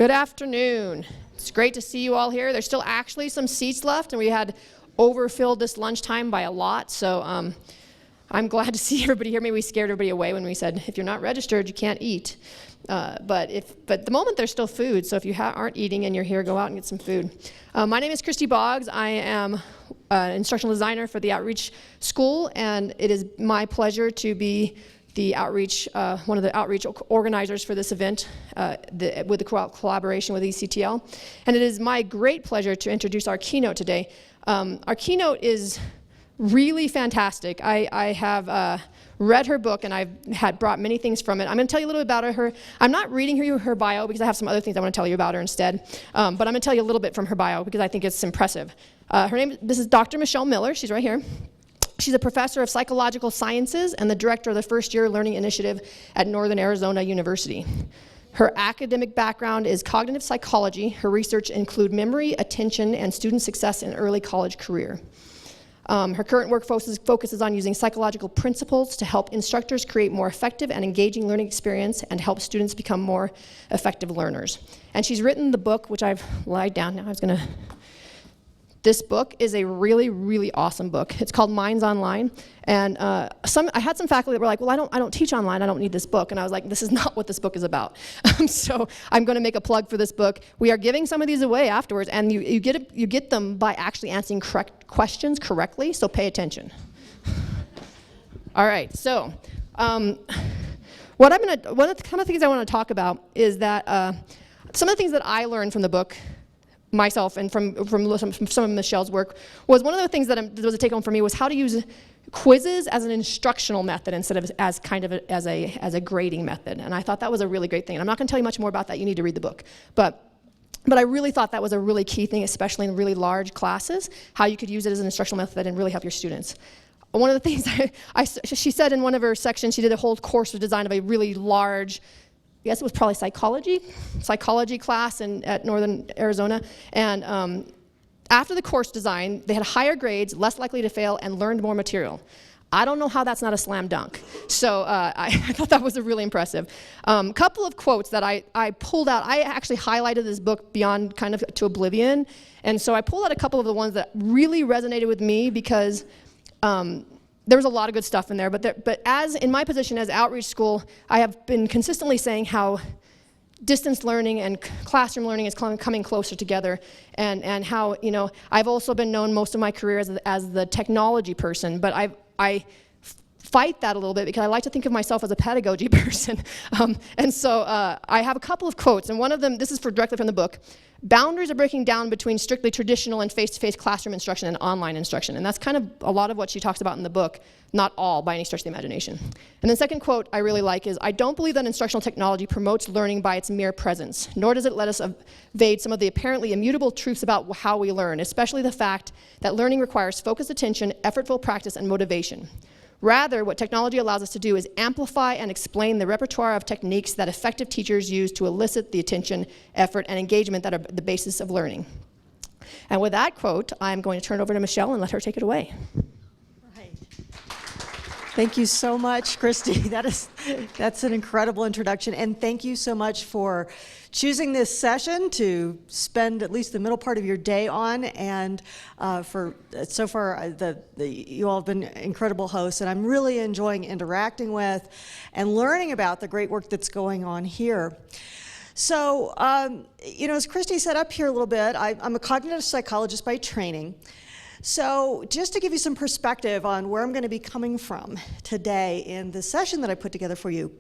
Good afternoon. It's great to see you all here. There's still actually some seats left, and we had overfilled this lunchtime by a lot, so I'm glad to see everybody here. Maybe we scared everybody away when we said, if you're not registered, you can't eat. But at the moment, there's still food, so if you aren't eating and you're here, go out and get some food. My name is Christy Boggs. I am an instructional designer for the Outreach School, and it is my pleasure to be the outreach, one of the outreach organizers for this event with the collaboration with ECTL. And it is my great pleasure to introduce our keynote today. Our keynote is really fantastic. I have read her book, and I've brought many things from it. I'm going to tell you a little bit about her. I'm not reading her bio because I have some other things I want to tell you about her instead. But I'm going to tell you a little bit from her bio because I think it's impressive. This is Dr. Michelle Miller. She's right here. She's a professor of psychological sciences and the director of the first-year learning initiative at Northern Arizona University. Her academic background is cognitive psychology. Her research includes memory, attention, and student success in early college career. Her current work focuses on using psychological principles to help instructors create more effective and engaging learning experience and help students become more effective learners. And she's written the book, which I've lied down now. This book is a really, really awesome book. It's called Minds Online, and I had some faculty that were like, well, I don't teach online, I don't need this book, and I was like, this is not what this book is about. So I'm going to make a plug for this book. We are giving some of these away afterwards, and you get them by actually answering questions correctly, so pay attention. All right, so one of the kind of things I want to talk about is that some of the things that I learned from the book myself and from some of Michelle's work was one of the things that was a take home for me was how to use quizzes as an instructional method instead of as a grading method. And I thought that was a really great thing. And I'm not going to tell you much more about that. You need to read the book. But I really thought that was a really key thing, especially in really large classes, how you could use it as an instructional method and really help your students. One of the things she said in one of her sections, she did a whole course of design of a really large, I guess it was probably psychology class at Northern Arizona. And after the course design, they had higher grades, less likely to fail, and learned more material. I don't know how that's not a slam dunk. So I thought that was really impressive. Couple of quotes that I pulled out. I actually highlighted this book beyond kind of to oblivion. And so I pulled out a couple of the ones that really resonated with me because there was a lot of good stuff in there, but as in my position as outreach school, I have been consistently saying how distance learning and classroom learning is coming closer together, and how, you know, I've also been known most of my career as the technology person, but I fight that a little bit because I like to think of myself as a pedagogy person. And so I have a couple of quotes, and one of them, this is directly from the book. Boundaries are breaking down between strictly traditional and face-to-face classroom instruction and online instruction. And that's kind of a lot of what she talks about in the book, not all by any stretch of the imagination. And the second quote I really like is, I don't believe that instructional technology promotes learning by its mere presence, nor does it let us evade some of the apparently immutable truths about how we learn, especially the fact that learning requires focused attention, effortful practice, and motivation. Rather, what technology allows us to do is amplify and explain the repertoire of techniques that effective teachers use to elicit the attention, effort, and engagement that are the basis of learning. And with that quote, I'm going to turn it over to Michelle and let her take it away. Right. Thank you so much, Christy. That's an incredible introduction, and thank you so much for choosing this session to spend at least the middle part of your day on, and for so far you all have been incredible hosts, and I'm really enjoying interacting with and learning about the great work that's going on here. So, you know, as Christy said up here a little bit, I'm a cognitive psychologist by training. So just to give you some perspective on where I'm going to be coming from today in the session that I put together for you.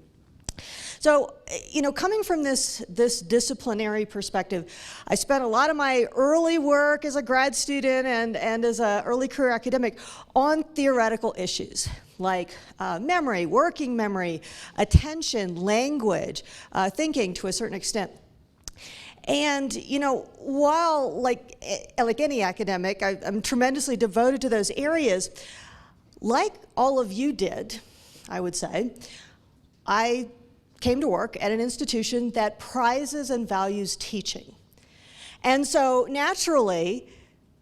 So, you know, coming from this disciplinary perspective, I spent a lot of my early work as a grad student and as an early career academic on theoretical issues like memory, working memory, attention, language, thinking to a certain extent. And, you know, while like any academic, I'm tremendously devoted to those areas, like all of you did, I would say, I came to work at an institution that prizes and values teaching. And so naturally,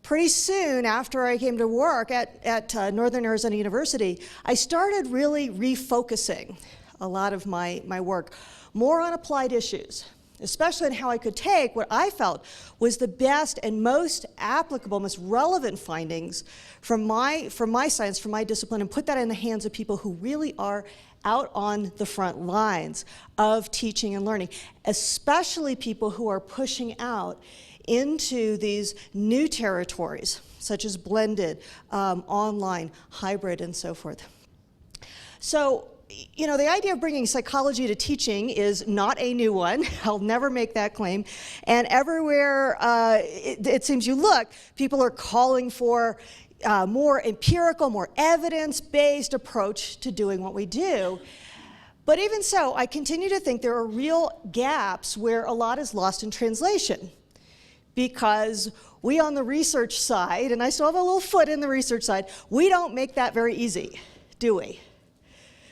pretty soon after I came to work at Northern Arizona University, I started really refocusing a lot of my work more on applied issues. especially in how I could take what I felt was the best and most applicable, most relevant findings from my science, from my discipline, and put that in the hands of people who really are out on the front lines of teaching and learning, especially people who are pushing out into these new territories, such as blended, online, hybrid, and so forth. So, you know, the idea of bringing psychology to teaching is not a new one. I'll never make that claim. And everywhere it seems you look, people are calling for more empirical, more evidence-based approach to doing what we do. But even so, I continue to think there are real gaps where a lot is lost in translation. Because we on the research side, and I still have a little foot in the research side, we don't make that very easy, do we?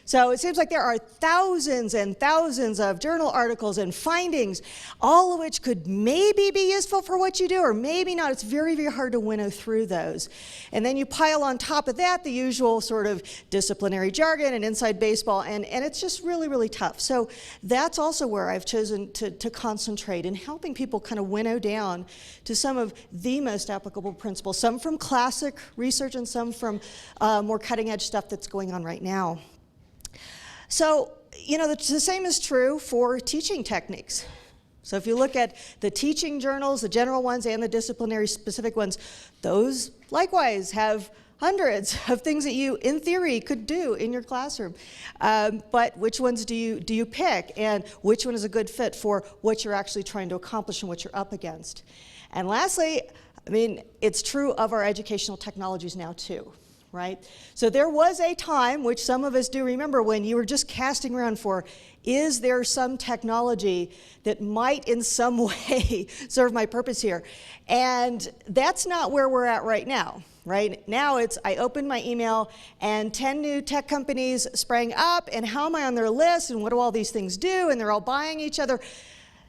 So it seems like there are thousands and thousands of journal articles and findings, all of which could maybe be useful for what you do, or maybe not. It's very, very hard to winnow through those. And then you pile on top of that the usual sort of disciplinary jargon and inside baseball, and it's just really, really tough. So that's also where I've chosen to concentrate in helping people kind of winnow down to some of the most applicable principles, some from classic research and some from more cutting edge stuff that's going on right now. So, you know, the same is true for teaching techniques. So if you look at the teaching journals, the general ones and the disciplinary specific ones, those likewise have hundreds of things that you, in theory, could do in your classroom. But which ones do you pick, and which one is a good fit for what you're actually trying to accomplish and what you're up against? And lastly, I mean, it's true of our educational technologies now too. Right? So there was a time, which some of us do remember, when you were just casting around for, is there some technology that might in some way serve my purpose here? And that's not where we're at right now. Right? Now it's, I opened my email and 10 new tech companies sprang up, and how am I on their list, and what do all these things do, and they're all buying each other.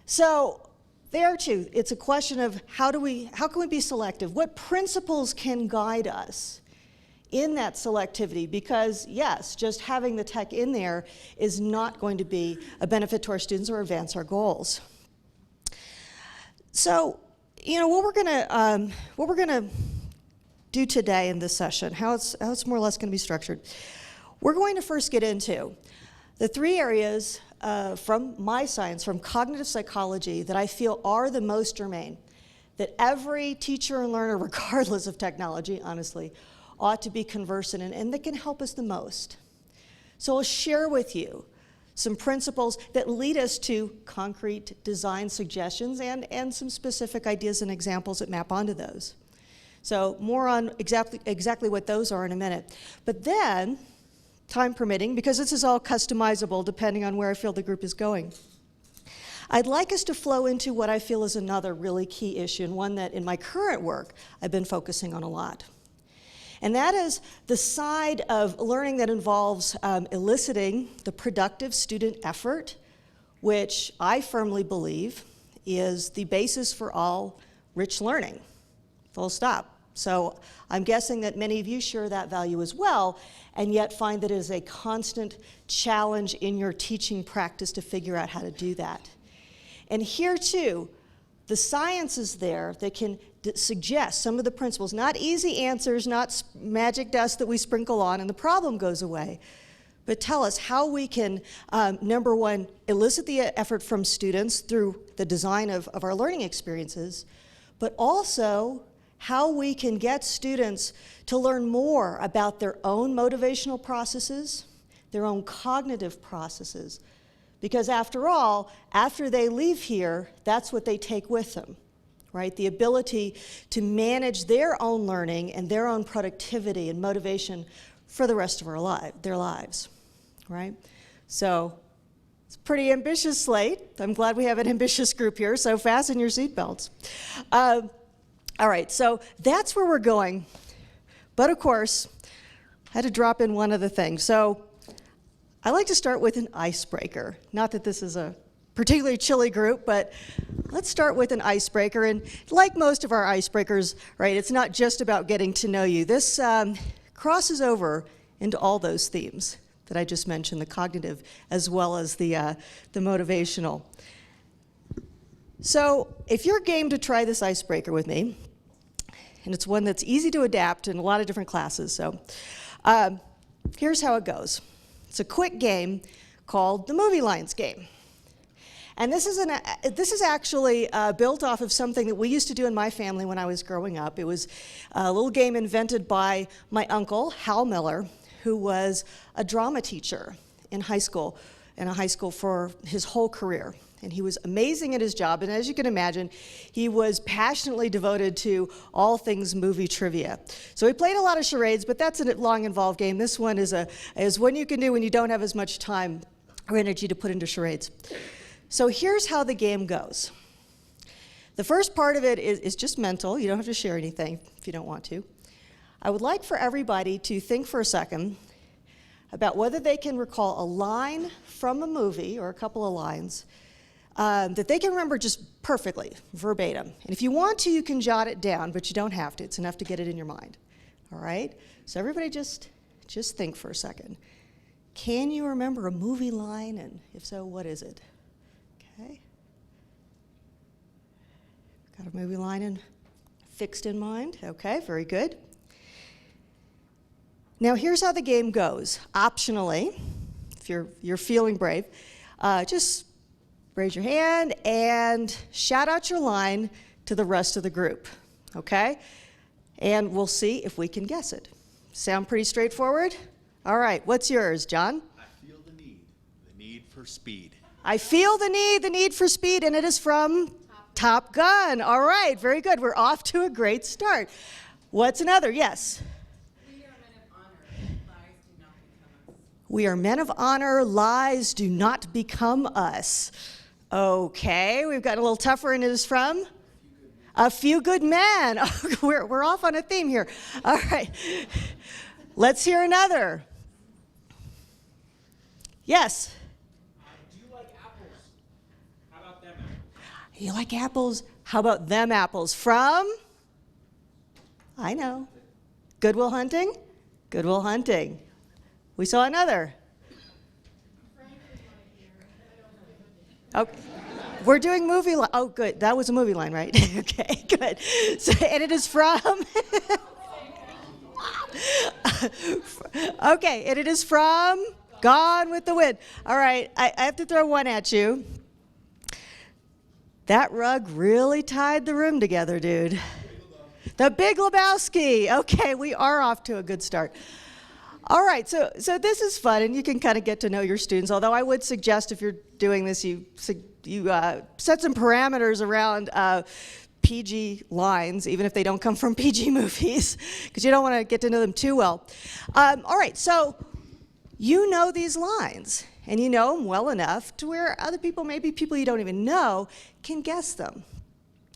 So there too, it's a question of how can we be selective? What principles can guide us in that selectivity? Because yes, just having the tech in there is not going to be a benefit to our students or advance our goals. So, you know, what we're gonna do today in this session, how it's more or less going to be structured. We're going to first get into the three areas from my science, from cognitive psychology, that I feel are the most germane, that every teacher and learner, regardless of technology, honestly, ought to be conversant in, and that can help us the most. So I'll share with you some principles that lead us to concrete design suggestions and some specific ideas and examples that map onto those. So more on exactly what those are in a minute. But then, time permitting, because this is all customizable depending on where I feel the group is going, I'd like us to flow into what I feel is another really key issue, and one that in my current work I've been focusing on a lot. And that is the side of learning that involves eliciting the productive student effort, which I firmly believe is the basis for all rich learning, full stop. So I'm guessing that many of you share that value as well, and yet find that it is a constant challenge in your teaching practice to figure out how to do that. And here too, the science is there that can suggest some of the principles, not easy answers, not magic dust that we sprinkle on and the problem goes away, but tell us how we can, number one, elicit the effort from students through the design of our learning experiences, but also how we can get students to learn more about their own motivational processes, their own cognitive processes. Because after all, after they leave here, that's what they take with them, right? The ability to manage their own learning and their own productivity and motivation for the rest of their lives, right? So it's a pretty ambitious slate. I'm glad we have an ambitious group here, so fasten your seatbelts. All right, so that's where we're going. But of course, I had to drop in one other thing. So I like to start with an icebreaker. Not that this is a particularly chilly group, but let's start with an icebreaker. And like most of our icebreakers, right, it's not just about getting to know you. This crosses over into all those themes that I just mentioned, the cognitive as well as the motivational. So if you're game to try this icebreaker with me, and it's one that's easy to adapt in a lot of different classes, so here's how it goes. It's a quick game called the Movie Lines game. And this is actually built off of something that we used to do in my family when I was growing up. It was a little game invented by my uncle, Hal Miller, who was a drama teacher in a high school for his whole career. And he was amazing at his job, and as you can imagine, he was passionately devoted to all things movie trivia. So he played a lot of charades, but that's a long, involved game. This one is one you can do when you don't have as much time or energy to put into charades. So here's how the game goes. The first part of it is just mental. You don't have to share anything if you don't want to. I would like for everybody to think for a second about whether they can recall a line from a movie or a couple of lines that they can remember just perfectly, verbatim. And if you want to, you can jot it down, but you don't have to. It's enough to get it in your mind. All right? So everybody just think for a second. Can you remember a movie line? And if so, what is it? Okay. Got a movie line fixed in mind? Okay, very good. Now here's how the game goes. Optionally, if you're feeling brave, just raise your hand and shout out your line to the rest of the group, okay? And we'll see if we can guess it. Sound pretty straightforward? All right, what's yours, John? I feel the need for speed. I feel the need for speed, and it is from Top Gun. All right, very good. We're off to a great start. What's another? Yes? We are men of honor, lies do not become us. Okay, we've got a little tougher, and it is from? A Few Good Men. We're off on a theme here. All right, let's hear another. Yes? Do you like apples? How about them apples? You like apples? How about them apples? From? I know. Good Will Hunting? Good Will Hunting. We saw another. Okay. We're doing movie line. Oh, good. That was a movie line, right? Okay, good. So, and it is from? Okay, and it is from Gone with the Wind. All right, I have to throw one at you. That rug really tied the room together, dude. The Big Lebowski. Okay, we are off to a good start. All right, so this is fun, and you can kind of get to know your students, although I would suggest if you're doing this, you set some parameters around PG lines, even if they don't come from PG movies, because you don't want to get to know them too well. All right, so you know these lines, and you know them well enough to where other people, maybe people you don't even know, can guess them.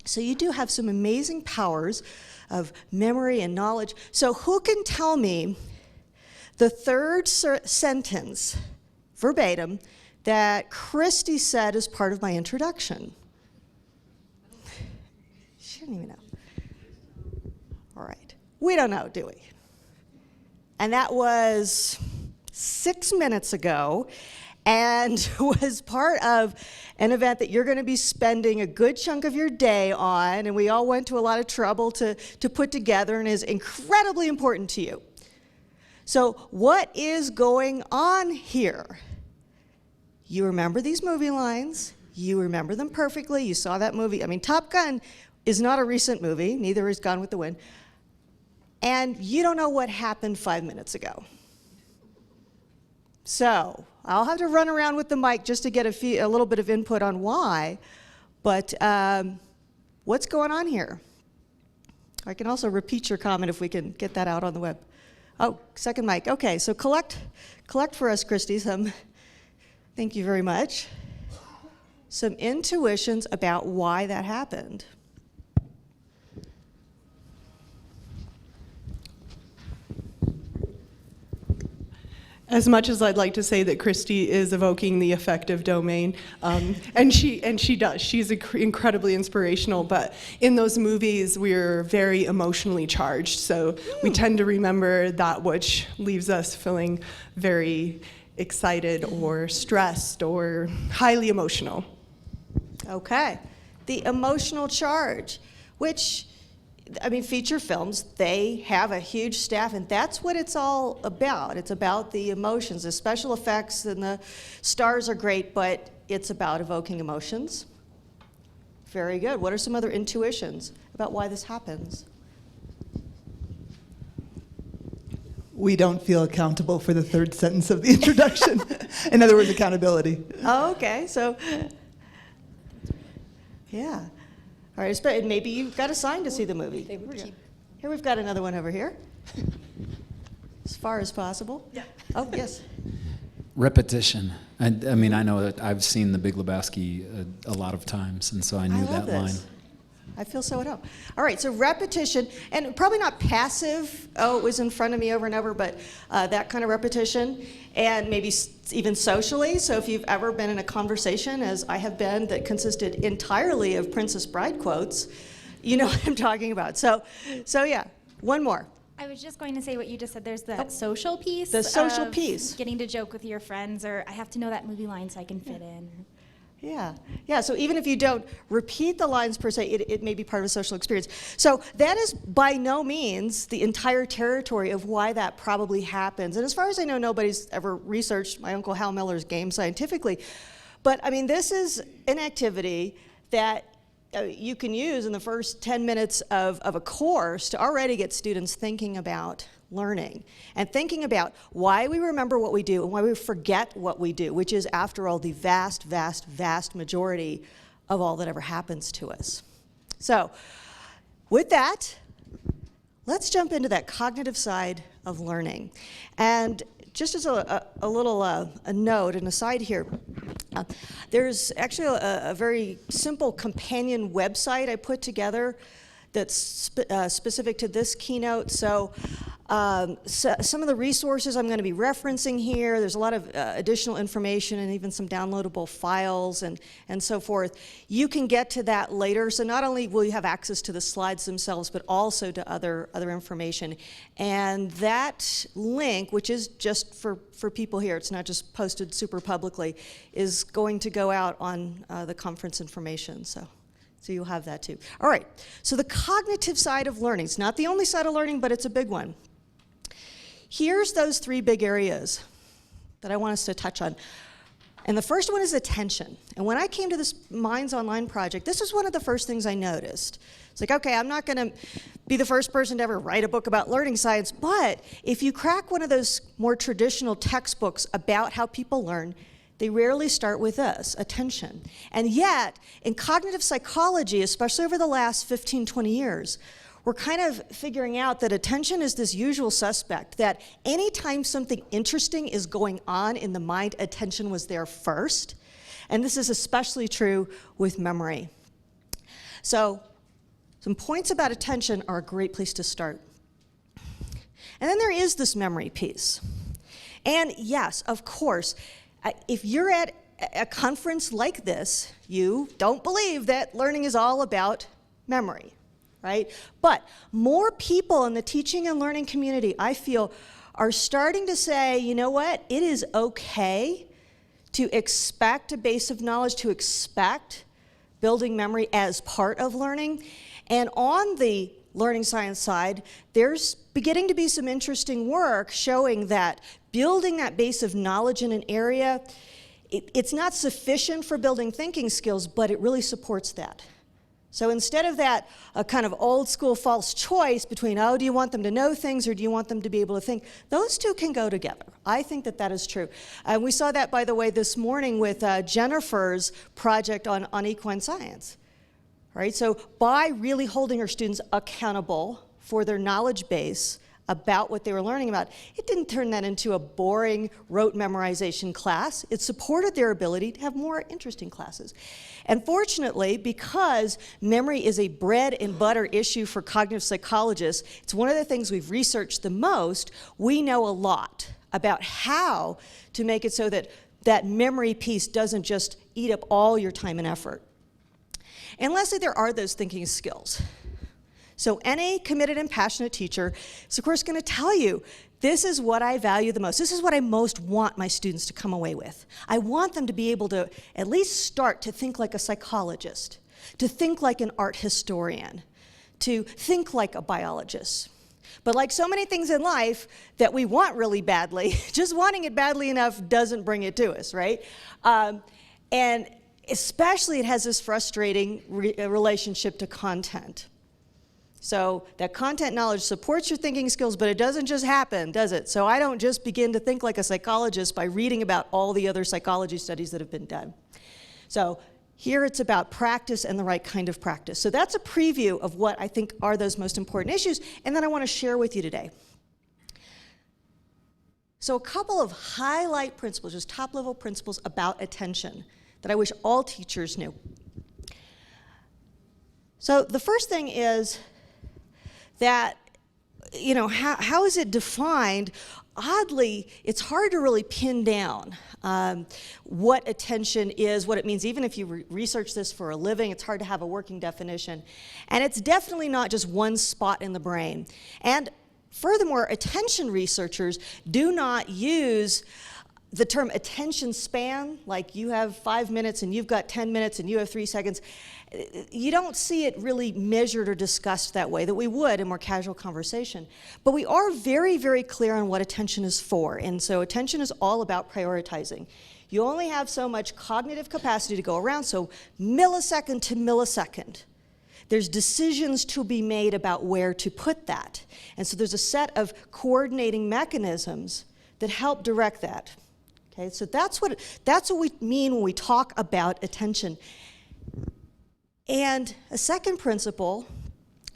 So you do have some amazing powers of memory and knowledge. So who can tell me the third sentence, verbatim, that Christy said as part of my introduction? She didn't even know. All right. We don't know, do we? And that was 6 minutes ago, and was part of an event that you're going to be spending a good chunk of your day on, and we all went to a lot of trouble to put together, and is incredibly important to you. So what is going on here? You remember these movie lines. You remember them perfectly. You saw that movie. I mean, Top Gun is not a recent movie. Neither is Gone with the Wind. And you don't know what happened 5 minutes ago. So I'll have to run around with the mic just to get a little bit of input on why. But what's going on here? I can also repeat your comment if we can get that out on the web. Oh, second mic. Okay, so collect for us, Christy, thank you very much, some intuitions about why that happened. As much as I'd like to say that Christy is evoking the affective domain, and she does, she's incredibly inspirational, but in those movies we're very emotionally charged, so we tend to remember that which leaves us feeling very excited or stressed or highly emotional. Okay. the emotional charge, which, I mean, feature films, they have a huge staff, and that's what it's all about. It's about the emotions. The special effects and the stars are great, but it's about evoking emotions. Very good. What are some other intuitions about why this happens? We don't feel accountable for the third sentence of the introduction. In other words, accountability. Oh, okay, so, yeah. All right, maybe you got assigned to see the movie. Here we've got another one over here. As far as possible. Yeah. Oh, yes. Repetition. I mean, I know that I've seen The Big Lebowski a lot of times, and so I knew love that line. this. I feel so at home. All right, so repetition, and probably not passive, oh, it was in front of me over and over, but that kind of repetition, and maybe even socially. So if you've ever been in a conversation, as I have been, that consisted entirely of Princess Bride quotes, you know what I'm talking about. So yeah, one more. I was just going to say what you just said. There's the social piece. The social of piece. Getting to joke with your friends, or I have to know that movie line so I can fit in. Yeah, so even if you don't repeat the lines per se, it may be part of a social experience. So that is by no means the entire territory of why that probably happens. And as far as I know, nobody's ever researched my Uncle Hal Miller's game scientifically. But I mean, this is an activity that you can use in the first 10 minutes of a course to already get students thinking about learning and thinking about why we remember what we do and why we forget what we do, which is, after all, the vast, vast, vast majority of all that ever happens to us. So with that, let's jump into that cognitive side of learning. And just as a little a note, an aside here, there's actually a very simple companion website I put together that's specific to this keynote. So some of the resources I'm going to be referencing here, there's a lot of additional information and even some downloadable files and so forth. You can get to that later. So not only will you have access to the slides themselves, but also to other information. And that link, which is just for people here, it's not just posted super publicly, is going to go out on the conference information. So you'll have that too. All right, so the cognitive side of learning. It's not the only side of learning, but it's a big one. Here's those three big areas that I want us to touch on. And the first one is attention. And when I came to this Minds Online project, this was one of the first things I noticed. It's like, okay, I'm not gonna be the first person to ever write a book about learning science, but if you crack one of those more traditional textbooks about how people learn, they rarely start with this, attention. And yet, in cognitive psychology, especially over the last 15, 20 years, we're kind of figuring out that attention is this usual suspect, that anytime something interesting is going on in the mind, attention was there first. And this is especially true with memory. So, some points about attention are a great place to start. And then there is this memory piece. And yes, of course, if you're at a conference like this, you don't believe that learning is all about memory, right? But more people in the teaching and learning community, I feel, are starting to say, you know what, it is okay to expect a base of knowledge, to expect building memory as part of learning. And on the learning science side, there's beginning to be some interesting work showing that building that base of knowledge in an area, it's not sufficient for building thinking skills, but it really supports that. So instead of that kind of old school false choice between, oh, do you want them to know things or do you want them to be able to think, those two can go together. I think that that is true. We saw that, by the way, this morning with Jennifer's project on equine science. Right? So by really holding her students accountable for their knowledge base about what they were learning about, it didn't turn that into a boring rote memorization class. It supported their ability to have more interesting classes. And fortunately, because memory is a bread and butter issue for cognitive psychologists, it's one of the things we've researched the most. We know a lot about how to make it so that that memory piece doesn't just eat up all your time and effort. And lastly, there are those thinking skills. So any committed and passionate teacher is, of course, going to tell you, this is what I value the most. This is what I most want my students to come away with. I want them to be able to at least start to think like a psychologist. to think like an art historian, to think like a biologist. But like so many things in life that we want really badly, just wanting it badly enough doesn't bring it to us, right? And especially it has this frustrating relationship to content. So that content knowledge supports your thinking skills, but it doesn't just happen, does it? So I don't just begin to think like a psychologist by reading about all the other psychology studies that have been done. So here it's about practice and the right kind of practice. So that's a preview of what I think are those most important issues, and then I want to share with you today. So a couple of highlight principles, just top-level principles about attention that I wish all teachers knew. So the first thing is that, you know, how is it defined? Oddly, it's hard to really pin down what attention is, what it means. Even if you research this for a living, it's hard to have a working definition. And it's definitely not just one spot in the brain. And furthermore, attention researchers do not use the term attention span, like you have 5 minutes and you've got 10 minutes and you have 3 seconds. You don't see it really measured or discussed that way, that we would in more casual conversation. But we are very, very clear on what attention is for. And so attention is all about prioritizing. You only have so much cognitive capacity to go around, so millisecond to millisecond. There's decisions to be made about where to put that. And so there's a set of coordinating mechanisms that help direct that. Okay, so that's what we mean when we talk about attention. And a second principle,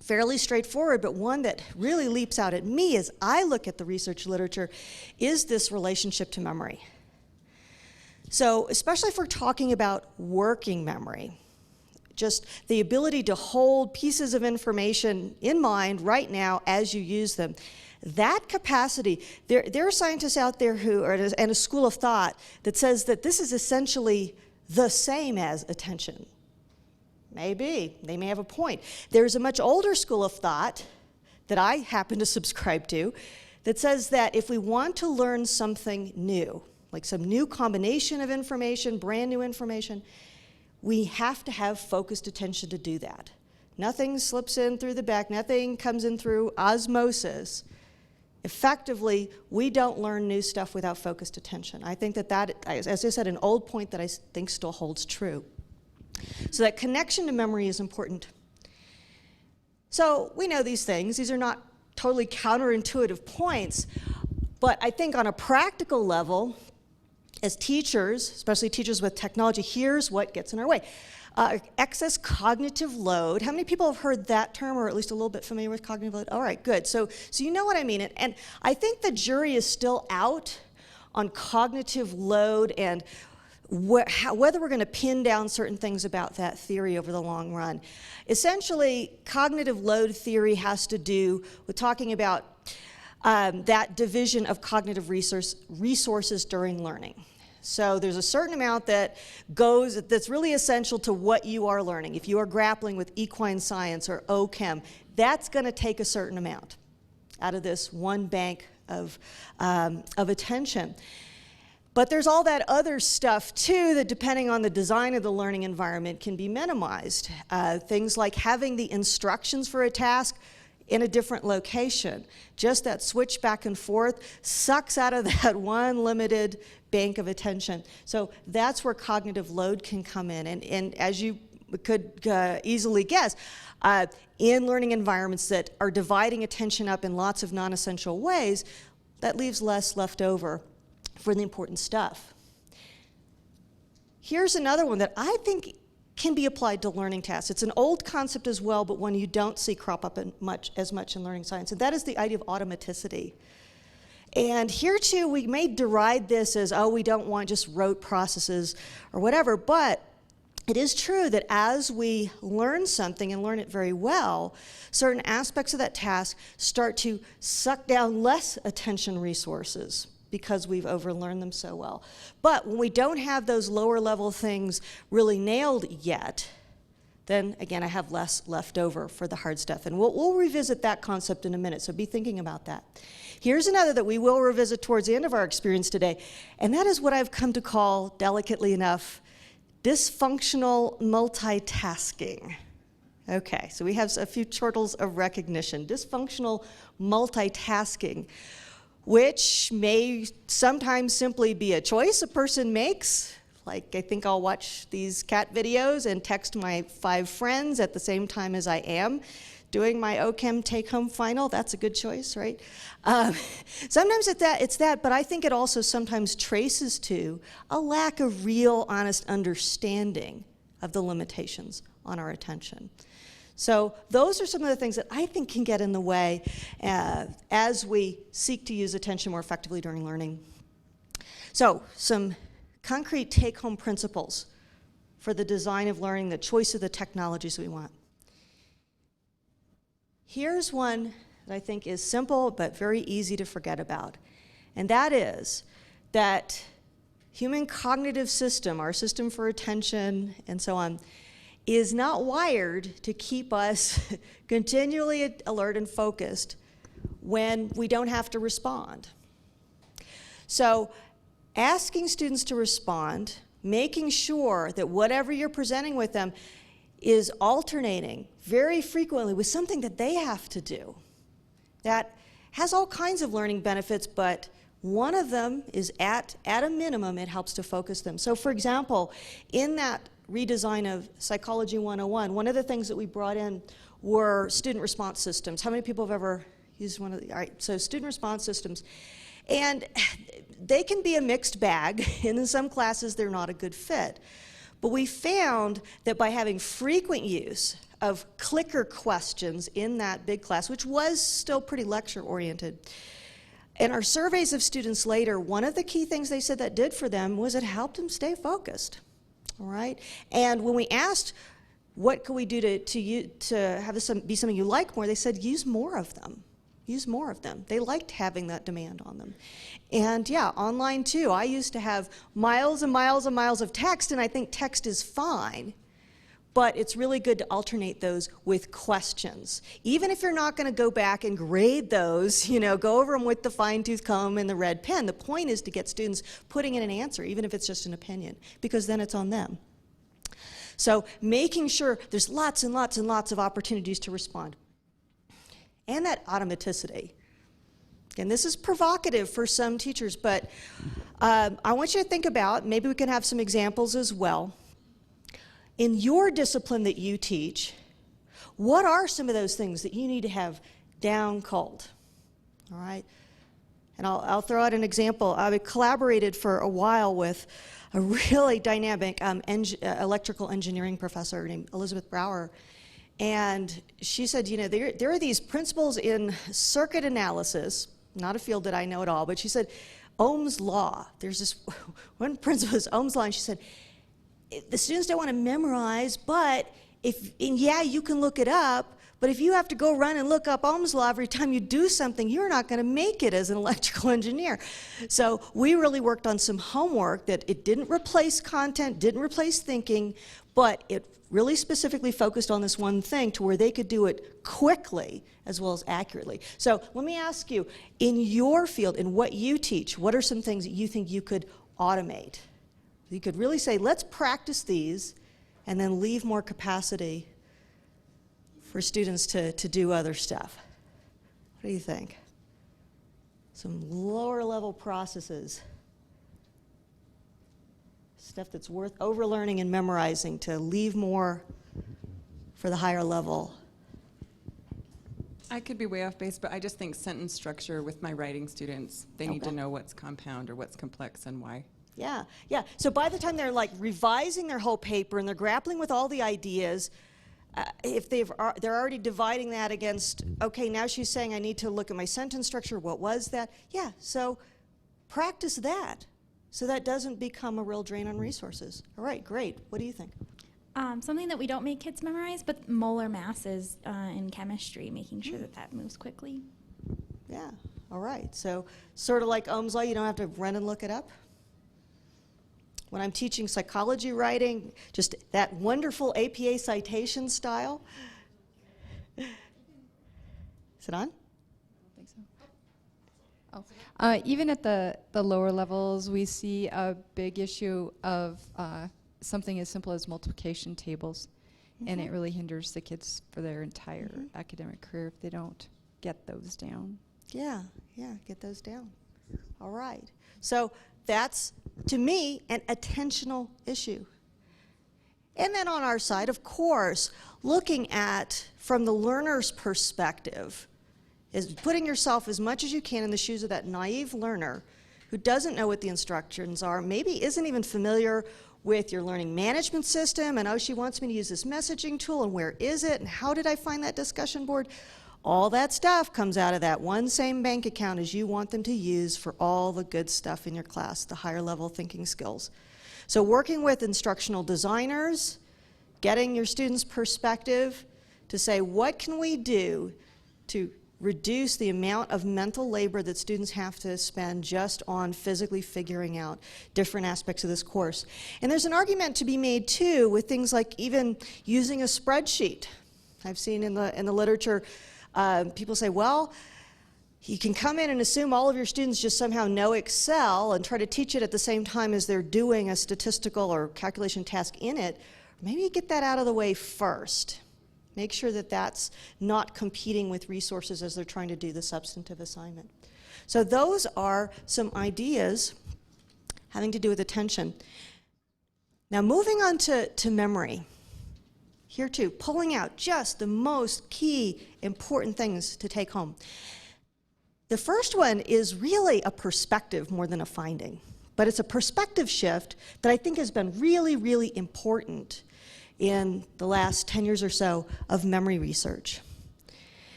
fairly straightforward, but one that really leaps out at me as I look at the research literature, is this relationship to memory. So especially if we're talking about working memory, just the ability to hold pieces of information in mind right now as you use them. That capacity, there are scientists out there and a school of thought that says that this is essentially the same as attention. Maybe, they may have a point. There's a much older school of thought that I happen to subscribe to that says that if we want to learn something new, like some new combination of information, brand new information, we have to have focused attention to do that. Nothing slips in through the back, nothing comes in through osmosis. Effectively, we don't learn new stuff without focused attention. I think that, as I said, an old point that I think still holds true. So that connection to memory is important. So we know these things. These are not totally counterintuitive points, but I think on a practical level, as teachers, especially teachers with technology, here's what gets in our way. Excess cognitive load. How many people have heard that term, or at least a little bit familiar with cognitive load? All right, good. So you know what I mean. And I think the jury is still out on cognitive load and whether we're going to pin down certain things about that theory over the long run. Essentially, cognitive load theory has to do with talking about that division of cognitive resources during learning. So there's a certain amount that's really essential to what you are learning. If you are grappling with equine science or OChem, that's going to take a certain amount out of this one bank of attention. But there's all that other stuff too that, depending on the design of the learning environment, can be minimized. Things like having the instructions for a task in a different location. Just that switch back and forth sucks out of that one limited bank of attention. So that's where cognitive load can come in. And as you could easily guess, in learning environments that are dividing attention up in lots of non-essential ways, that leaves less left over for the important stuff. Here's another one that I think can be applied to learning tasks. It's an old concept as well, but one you don't see crop up as much in learning science, and that is the idea of automaticity. And here too, we may deride this as, oh, we don't want just rote processes or whatever, but it is true that as we learn something and learn it very well, certain aspects of that task start to suck down less attention resources because we've overlearned them so well. But when we don't have those lower level things really nailed yet, then again, I have less left over for the hard stuff. And we'll revisit that concept in a minute, so be thinking about that. Here's another that we will revisit towards the end of our experience today, and that is what I've come to call, delicately enough, Dysfunctional multitasking. Okay, so we have a few chortles of recognition. Dysfunctional multitasking, which may sometimes simply be a choice a person makes. Like, I think I'll watch these cat videos and text my 5 friends at the same time as I am doing my OChem take-home final. That's a good choice, right? Sometimes it's that, but I think it also sometimes traces to a lack of real, honest understanding of the limitations on our attention. So those are some of the things that I think can get in the way as we seek to use attention more effectively during learning. So some concrete take-home principles for the design of learning, the choice of the technologies we want. Here's one that I think is simple but very easy to forget about, and that is that human cognitive system, our system for attention and so on, is not wired to keep us continually alert and focused when we don't have to respond. So asking students to respond, making sure that whatever you're presenting with them is alternating very frequently with something that they have to do. That has all kinds of learning benefits, but one of them is at a minimum, it helps to focus them. So for example, in that redesign of Psychology 101, one of the things that we brought in were student response systems. How many people have ever used one of the, all right, so student response systems. And they can be a mixed bag, and in some classes they're not a good fit. But we found that by having frequent use of clicker questions in that big class, which was still pretty lecture-oriented, in our surveys of students later, one of the key things they said that did for them was it helped them stay focused, all right? And when we asked, what can we do to have this be something you like more, they said, use more of them. Use more of them. They liked having that demand on them. And yeah, online too. I used to have miles and miles and miles of text, and I think text is fine, but it's really good to alternate those with questions. Even if you're not going to go back and grade those, you know, go over them with the fine-tooth comb and the red pen. The point is to get students putting in an answer, even if it's just an opinion, because then it's on them. So making sure there's lots and lots and lots of opportunities to respond. And that automaticity. And this is provocative for some teachers, but I want you to think about, maybe we can have some examples as well. In your discipline that you teach, what are some of those things that you need to have down cold? All right? And I'll throw out an example. I collaborated for a while with a really dynamic electrical engineering professor named Elizabeth Brower. And she said, you know, there are these principles in circuit analysis, not a field that I know at all, but she said, Ohm's law. There's this one principle is Ohm's law, and she said, the students don't want to memorize, but yeah, you can look it up, but if you have to go run and look up Ohm's law every time you do something, you're not going to make it as an electrical engineer. So we really worked on some homework that it didn't replace content, didn't replace thinking, but it really specifically focused on this one thing to where they could do it quickly as well as accurately. So let me ask you, in your field, in what you teach, what are some things that you think you could automate? You could really say, let's practice these and then leave more capacity for students to do other stuff. What do you think? Some lower level processes. Stuff that's worth overlearning and memorizing to leave more for the higher level. I could be way off base, but I just think sentence structure with my writing students, they need to know what's compound or what's complex and why. Yeah, yeah. So by the time they're like revising their whole paper and they're grappling with all the ideas, if they're already dividing that against, okay, now she's saying I need to look at my sentence structure, what was that? Yeah, so practice that so that doesn't become a real drain on resources. All right, great. What do you think? Something that we don't make kids memorize, but molar masses in chemistry, making sure that moves quickly. Yeah, all right. So sort of like Ohm's law, you don't have to run and look it up? When I'm teaching psychology writing, just that wonderful APA citation style. Is it on? I think so. Oh. Even at the lower levels, we see a big issue of something as simple as multiplication tables, and it really hinders the kids for their entire academic career if they don't get those down. Yeah, get those down. All right. So that's, to me, an attentional issue. And then on our side, of course, looking at, from the learner's perspective, is putting yourself as much as you can in the shoes of that naive learner who doesn't know what the instructions are, maybe isn't even familiar with your learning management system, and oh, she wants me to use this messaging tool, and where is it, and how did I find that discussion board? All that stuff comes out of that one same bank account as you want them to use for all the good stuff in your class, the higher level thinking skills. So working with instructional designers, getting your students' perspective to say, what can we do to reduce the amount of mental labor that students have to spend just on physically figuring out different aspects of this course. And there's an argument to be made too with things like even using a spreadsheet. I've seen in the literature, people say, well, you can come in and assume all of your students just somehow know Excel and try to teach it at the same time as they're doing a statistical or calculation task in it. Maybe you get that out of the way first. Make sure that that's not competing with resources as they're trying to do the substantive assignment. So those are some ideas having to do with attention. Now moving on to memory. Here too, pulling out just the most key important things to take home. The first one is really a perspective more than a finding, but it's a perspective shift that I think has been really, really important in the last 10 years or so of memory research.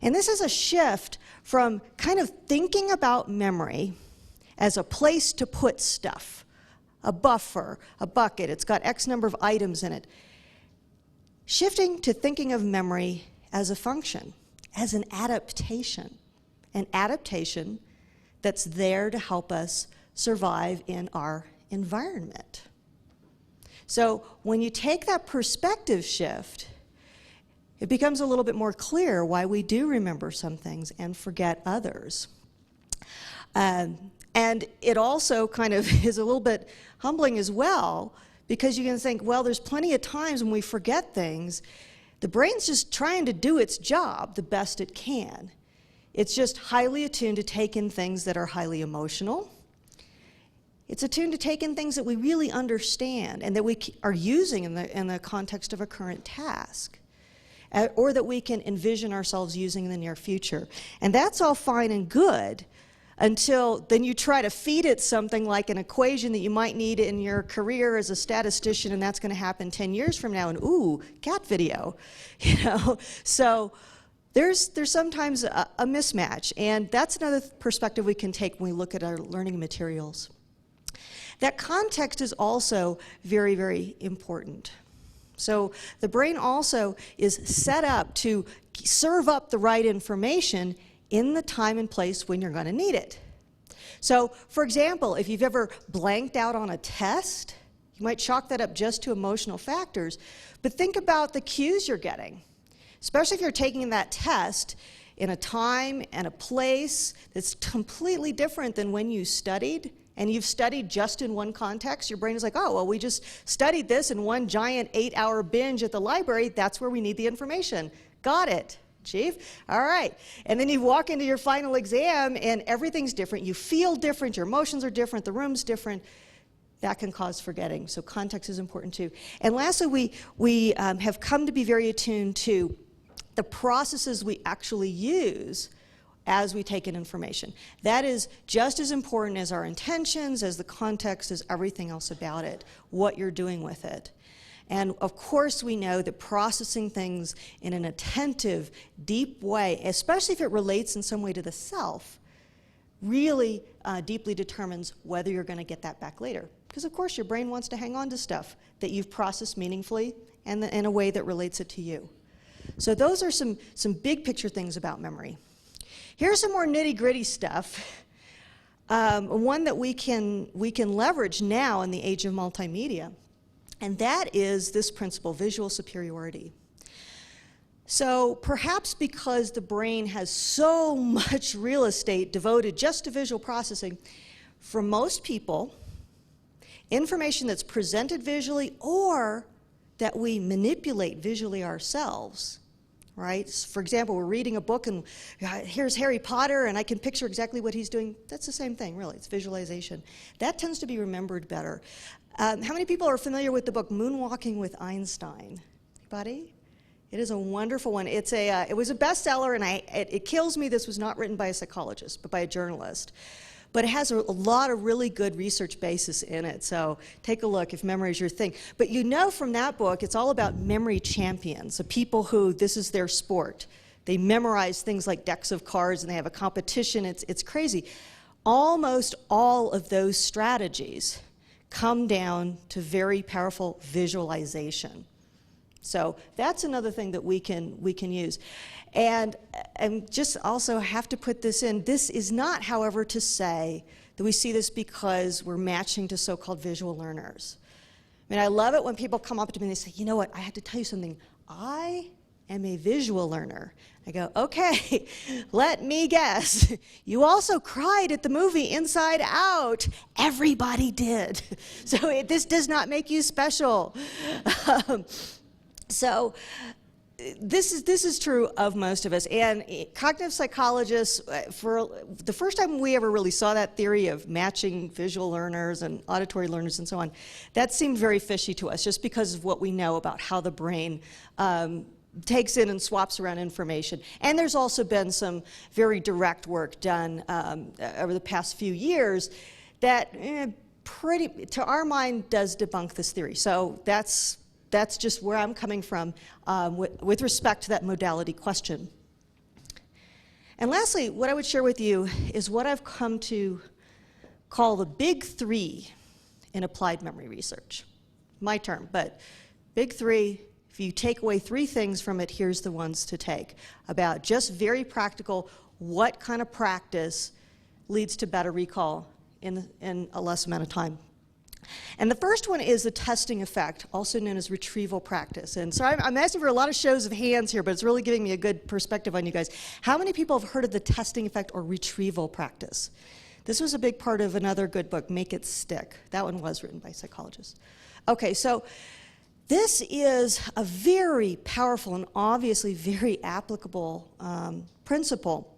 And this is a shift from kind of thinking about memory as a place to put stuff, a buffer, a bucket, it's got X number of items in it. Shifting to thinking of memory as a function, as an adaptation that's there to help us survive in our environment. So when you take that perspective shift, it becomes a little bit more clear why we do remember some things and forget others. And it also kind of is a little bit humbling as well, because you can think, well, there's plenty of times when we forget things. The brain's just trying to do its job the best it can. It's just highly attuned to take in things that are highly emotional. It's attuned to take in things that we really understand and that we are using in the context of a current task, or that we can envision ourselves using in the near future. And that's all fine and good until then you try to feed it something like an equation that you might need in your career as a statistician, and that's going to happen 10 years from now, and ooh, cat video, you know. So there's sometimes a mismatch, and that's another perspective we can take when we look at our learning materials. That context is also very, very important. So the brain also is set up to serve up the right information in the time and place when you're going to need it. So, for example, if you've ever blanked out on a test, you might chalk that up just to emotional factors, but think about the cues you're getting, especially if you're taking that test in a time and a place that's completely different than when you studied, and you've studied just in one context. Your brain is like, oh, well, we just studied this in one giant 8-hour binge at the library. That's where we need the information. Got it, Chief. All right. And then you walk into your final exam, and everything's different. You feel different. Your emotions are different. The room's different. That can cause forgetting. So context is important, too. And lastly, we have come to be very attuned to the processes we actually use as we take in information. That is just as important as our intentions, as the context, as everything else about it, what you're doing with it. And of course we know that processing things in an attentive, deep way, especially if it relates in some way to the self, really deeply determines whether you're going to get that back later. Because of course your brain wants to hang on to stuff that you've processed meaningfully and in a way that relates it to you. So those are some big picture things about memory. Here's some more nitty-gritty stuff. One that we can leverage now in the age of multimedia, and that is this principle, visual superiority. So perhaps because the brain has so much real estate devoted just to visual processing, for most people, information that's presented visually or that we manipulate visually ourselves, right? For example, we're reading a book and here's Harry Potter and I can picture exactly what he's doing. That's the same thing, really. It's visualization. That tends to be remembered better. How many people are familiar with the book Moonwalking with Einstein? Anybody? It is a wonderful one. It was a bestseller, and it kills me this was not written by a psychologist, but by a journalist. But it has a lot of really good research basis in it, so take a look if memory is your thing. But you know from that book, it's all about memory champions, the people who this is their sport. They memorize things like decks of cards, and they have a competition. It's crazy. Almost all of those strategies come down to very powerful visualization. So that's another thing that we can use. And just also have to put this in. This is not, however, to say that we see this because we're matching to so-called visual learners. I mean, I love it when people come up to me and they say, you know what, I have to tell you something. I am a visual learner. I go, okay, let me guess. You also cried at the movie Inside Out. Everybody did. So this does not make you special. So this is true of most of us. And cognitive psychologists, for the first time we ever really saw that theory of matching visual learners and auditory learners and so on, that seemed very fishy to us just because of what we know about how the brain takes in and swaps around information. And there's also been some very direct work done over the past few years that to our mind, does debunk this theory. So that's just where I'm coming from with respect to that modality question. And lastly, what I would share with you is what I've come to call the big three in applied memory research. My term, but big three, if you take away three things from it, here's the ones to take about just very practical, what kind of practice leads to better recall in a less amount of time. And the first one is the testing effect, also known as retrieval practice. And so I'm asking for a lot of shows of hands here, but it's really giving me a good perspective on you guys. How many people have heard of the testing effect or retrieval practice? This was a big part of another good book, Make It Stick. That one was written by psychologists. Okay, so this is a very powerful and obviously very applicable principle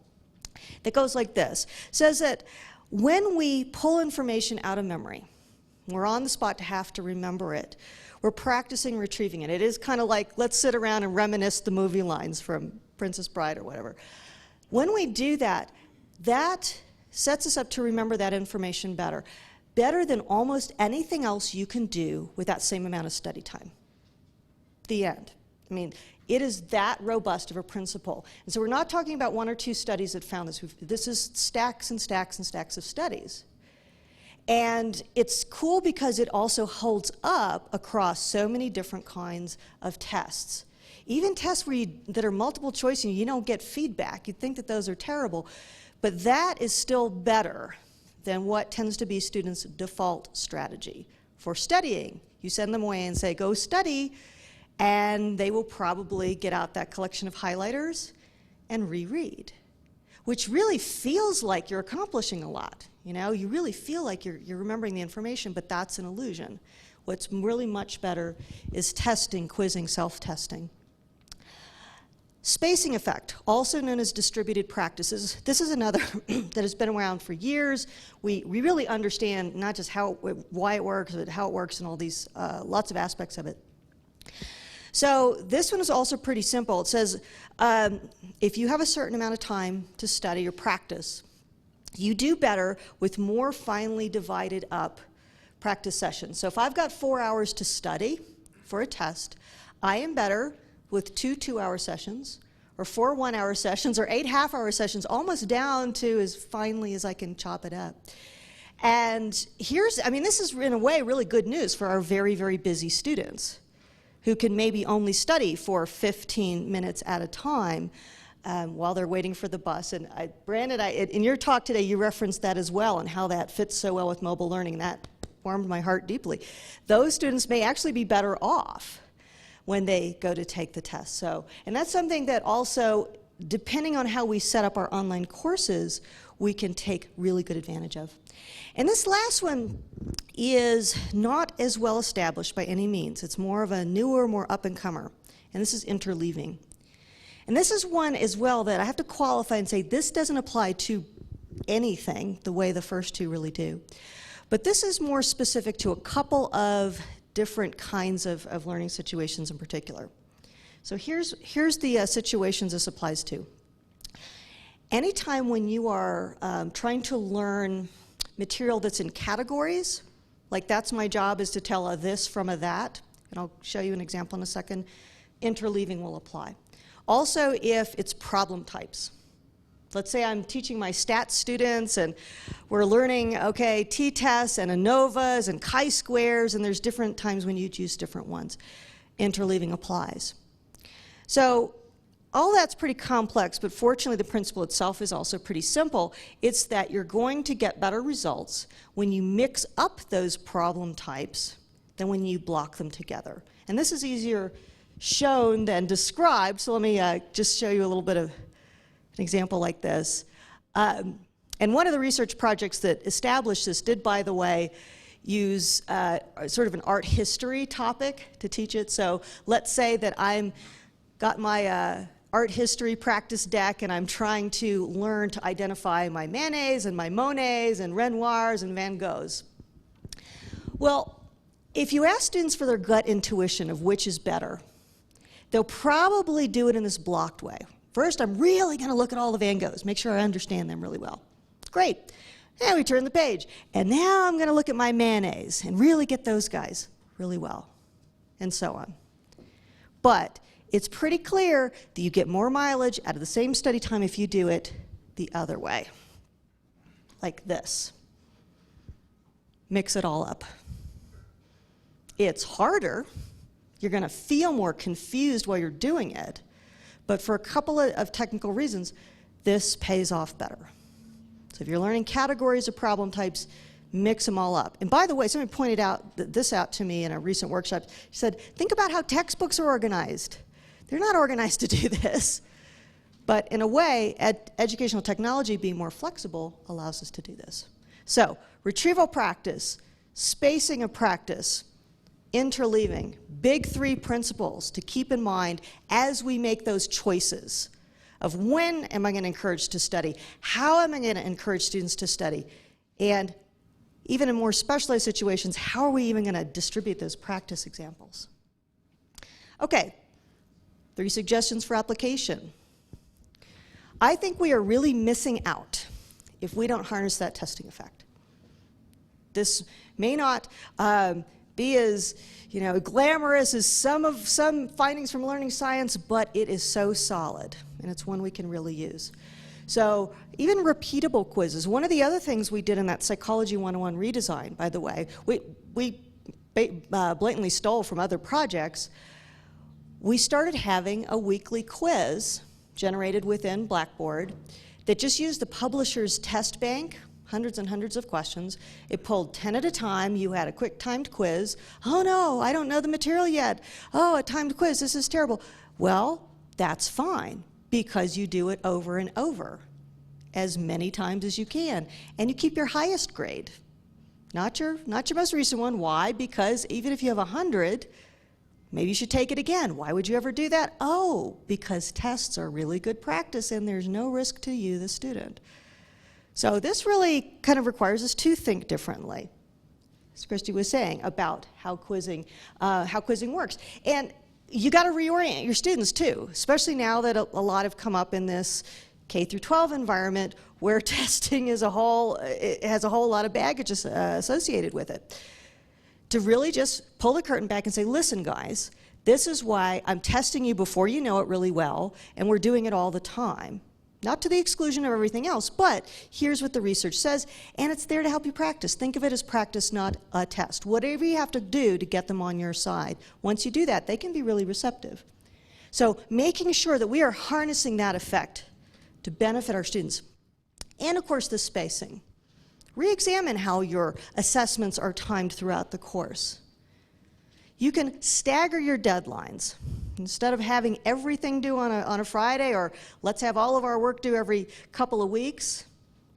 that goes like this. It says that when we pull information out of memory, we're on the spot to have to remember it. We're practicing retrieving it. It is kind of like, let's sit around and reminisce the movie lines from Princess Bride or whatever. When we do that, that sets us up to remember that information better than almost anything else you can do with that same amount of study time. The end. I mean, it is that robust of a principle. And so we're not talking about one or two studies that found this. This is stacks and stacks and stacks of studies. And it's cool because it also holds up across so many different kinds of tests. Even tests that are multiple choice and you don't get feedback. You'd think that those are terrible. But that is still better than what tends to be students' default strategy for studying. You send them away and say, go study, and they will probably get out that collection of highlighters and reread, which really feels like you're accomplishing a lot. You know, you really feel like you're remembering the information, but that's an illusion. What's really much better is testing, quizzing, self-testing. Spacing effect, also known as distributed practices. This is another that has been around for years. We really understand not just why it works, but how it works and all these lots of aspects of it. So this one is also pretty simple. It says if you have a certain amount of time to study or practice, you do better with more finely divided up practice sessions. So if I've got 4 hours to study for a test, I am better with 2 2-hour sessions, or 4 1-hour sessions, or 8 half-hour sessions, almost down to as finely as I can chop it up. And this is in a way really good news for our very, very busy students who can maybe only study for 15 minutes at a time while they're waiting for the bus. And Brandon, in your talk today, you referenced that as well and how that fits so well with mobile learning. That warmed my heart deeply. Those students may actually be better off when they go to take the test. And that's something that also depending on how we set up our online courses, we can take really good advantage of. And this last one is not as well established by any means. It's more of a newer, more up-and-comer, and this is interleaving. And this is one as well that I have to qualify and say this doesn't apply to anything the way the first two really do. But this is more specific to a couple of different kinds of learning situations in particular. So here's the situations this applies to. Anytime when you are trying to learn material that's in categories, like that's my job is to tell a this from a that, and I'll show you an example in a second, interleaving will apply. Also, if it's problem types. Let's say I'm teaching my stats students and we're learning, okay, t-tests and ANOVAs and chi-squares, and there's different times when you'd use different ones. Interleaving applies. So all that's pretty complex, but fortunately the principle itself is also pretty simple. It's that you're going to get better results when you mix up those problem types than when you block them together. And this is easier shown than described, so let me just show you a little bit of an example like this. And one of the research projects that established this did, by the way, use sort of an art history topic to teach it. So let's say that I'm got my art history practice deck and I'm trying to learn to identify my Manets and my Monets and Renoirs and Van Goghs. Well, if you ask students for their gut intuition of which is better, they'll probably do it in this blocked way. First, I'm really going to look at all the Van Goghs, make sure I understand them really well. Great. And we turn the page. And now I'm going to look at my Manets and really get those guys really well, and so on. But it's pretty clear that you get more mileage out of the same study time if you do it the other way, like this. Mix it all up. It's harder. You're going to feel more confused while you're doing it. But for a couple of technical reasons, this pays off better. So if you're learning categories of problem types, mix them all up. And by the way, somebody pointed this out to me in a recent workshop. She said, think about how textbooks are organized. They're not organized to do this. But in a way, educational technology being more flexible allows us to do this. So retrieval practice, spacing of practice, interleaving, big three principles to keep in mind as we make those choices of when am I going to encourage to study, how am I going to encourage students to study, and even in more specialized situations, how are we even going to distribute those practice examples? Okay, 3 suggestions for application. I think we are really missing out if we don't harness that testing effect. This may not be as glamorous as some findings from learning science, but it is so solid, and it's one we can really use. So even repeatable quizzes. One of the other things we did in that Psychology 101 redesign, by the way, we blatantly stole from other projects. We started having a weekly quiz generated within Blackboard that just used the publisher's test bank, hundreds and hundreds of questions. It pulled 10 at a time. You had a quick timed quiz. Oh no, I don't know the material yet. Oh, a timed quiz, this is terrible. Well, that's fine because you do it over and over as many times as you can. And you keep your highest grade, not your most recent one. Why? Because even if you have 100, maybe you should take it again. Why would you ever do that? Oh, because tests are really good practice and there's no risk to you, the student. So this really kind of requires us to think differently, as Christy was saying, about how quizzing works. And you got to reorient your students too, especially now that a lot have come up in this K through 12 environment where testing is it has a whole lot of baggage associated with it. To really just pull the curtain back and say, listen guys, this is why I'm testing you before you know it really well, and we're doing it all the time. Not to the exclusion of everything else, but here's what the research says, and it's there to help you practice. Think of it as practice, not a test. Whatever you have to do to get them on your side. Once you do that, they can be really receptive. So making sure that we are harnessing that effect to benefit our students. And of course, the spacing. Re-examine how your assessments are timed throughout the course. You can stagger your deadlines. Instead of having everything due on a Friday, or let's have all of our work due every couple of weeks,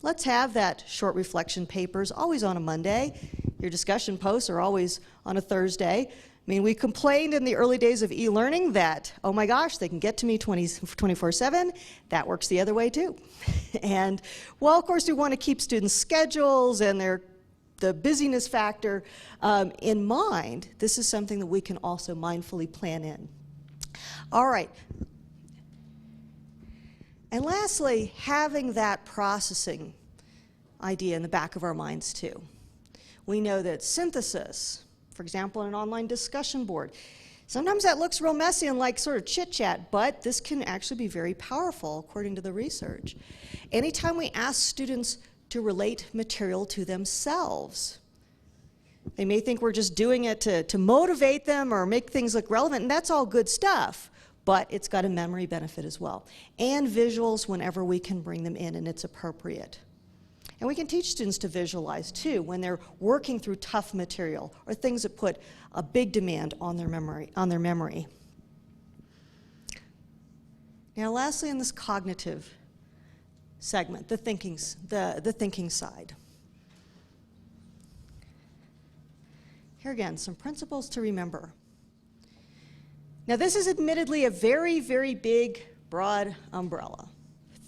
let's have that short reflection papers always on a Monday. Your discussion posts are always on a Thursday. I mean, we complained in the early days of e-learning that, oh my gosh, they can get to me 24/7. That works the other way too. And, well, of course, we want to keep students' schedules and the busyness factor in mind. This is something that we can also mindfully plan in. All right. And lastly, having that processing idea in the back of our minds too. We know that synthesis, for example, in an online discussion board, sometimes that looks real messy and like sort of chit-chat, but this can actually be very powerful according to the research. Anytime we ask students to relate material to themselves, they may think we're just doing it to motivate them or make things look relevant, and that's all good stuff, but it's got a memory benefit as well. And visuals whenever we can bring them in and it's appropriate. And we can teach students to visualize too when they're working through tough material or things that put a big demand on their memory. Now lastly, in this cognitive segment, the thinking side. Here again, some principles to remember. Now this is admittedly a very, very big, broad umbrella.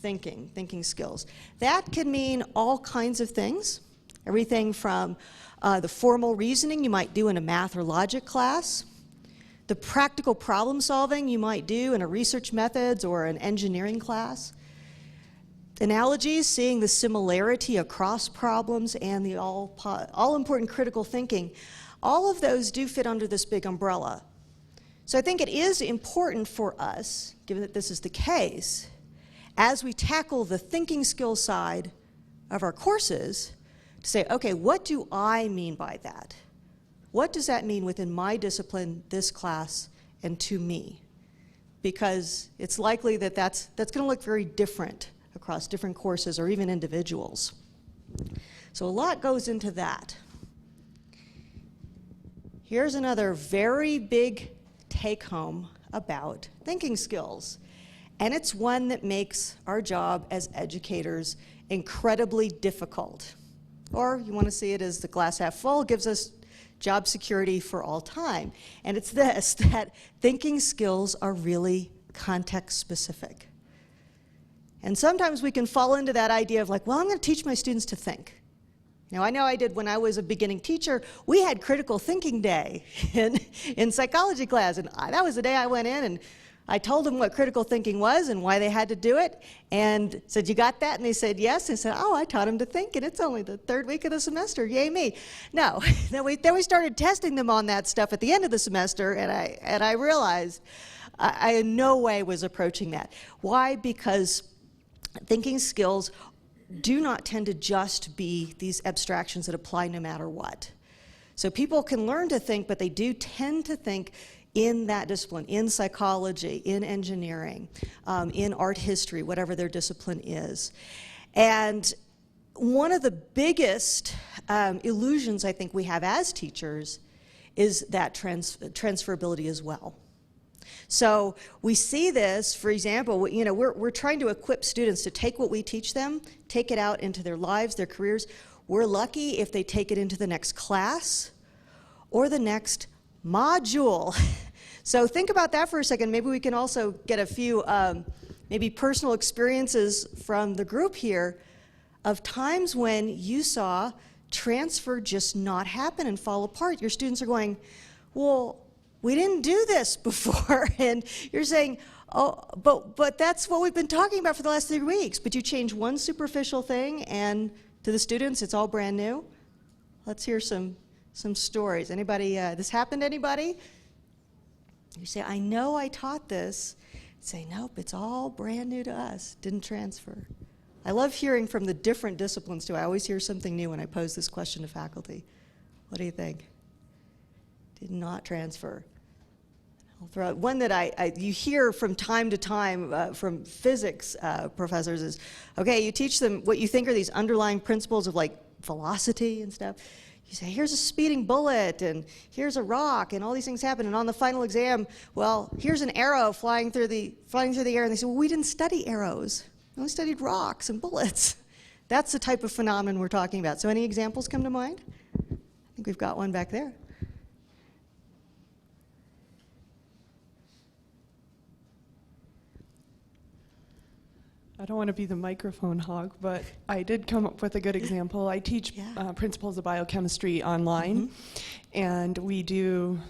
Thinking skills. That can mean all kinds of things. Everything from the formal reasoning you might do in a math or logic class, the practical problem solving you might do in a research methods or an engineering class, analogies, seeing the similarity across problems, and the all-important critical thinking. All of those do fit under this big umbrella. So I think it is important for us, given that this is the case, as we tackle the thinking skill side of our courses, to say, okay, what do I mean by that? What does that mean within my discipline, this class, and to me? Because it's likely that that's going to look very different across different courses or even individuals. So a lot goes into that. Here's another very big take-home about thinking skills. And it's one that makes our job as educators incredibly difficult. Or you want to see it as the glass half full, gives us job security for all time. And it's this, that thinking skills are really context specific. And sometimes we can fall into that idea of like, well, I'm going to teach my students to think. Now, I know I did when I was a beginning teacher. We had critical thinking day in psychology class, and that was the day I went in and I told them what critical thinking was and why they had to do it, and said, you got that? And they said, yes. And I said, oh, I taught them to think, and it's only the third week of the semester. Yay me. No. Then we started testing them on that stuff at the end of the semester, and I realized I in no way was approaching that. Why? Because thinking skills do not tend to just be these abstractions that apply no matter what. So people can learn to think, but they do tend to think in that discipline, in psychology, in engineering, in art history, whatever their discipline is. And one of the biggest illusions I think we have as teachers is that transferability as well. So we see this, for example, we're trying to equip students to take what we teach them, take it out into their lives, their careers. We're lucky if they take it into the next class or the next module. So think about that for a second. Maybe we can also get a few maybe personal experiences from the group here of times when you saw transfer just not happen and fall apart. Your students are going, well, we didn't do this before. And you're saying, oh, but that's what we've been talking about for the last 3 weeks. But you change one superficial thing, and to the students, it's all brand new. Let's hear some stories. Anybody, this happened to anybody? You say, I know I taught this. Say, nope, it's all brand new to us. Didn't transfer. I love hearing from the different disciplines too. I always hear something new when I pose this question to faculty. What do you think? Did not transfer. I'll throw out one that you hear from time to time from physics professors is, okay, you teach them what you think are these underlying principles of like velocity and stuff. You say, here's a speeding bullet, and here's a rock, and all these things happen. And on the final exam, well, here's an arrow flying through the air. And they say, well, we didn't study arrows. We only studied rocks and bullets. That's the type of phenomenon we're talking about. So any examples come to mind? I think we've got one back there. I don't want to be the microphone hog, but I did come up with a good example. I teach principles of biochemistry online, and we do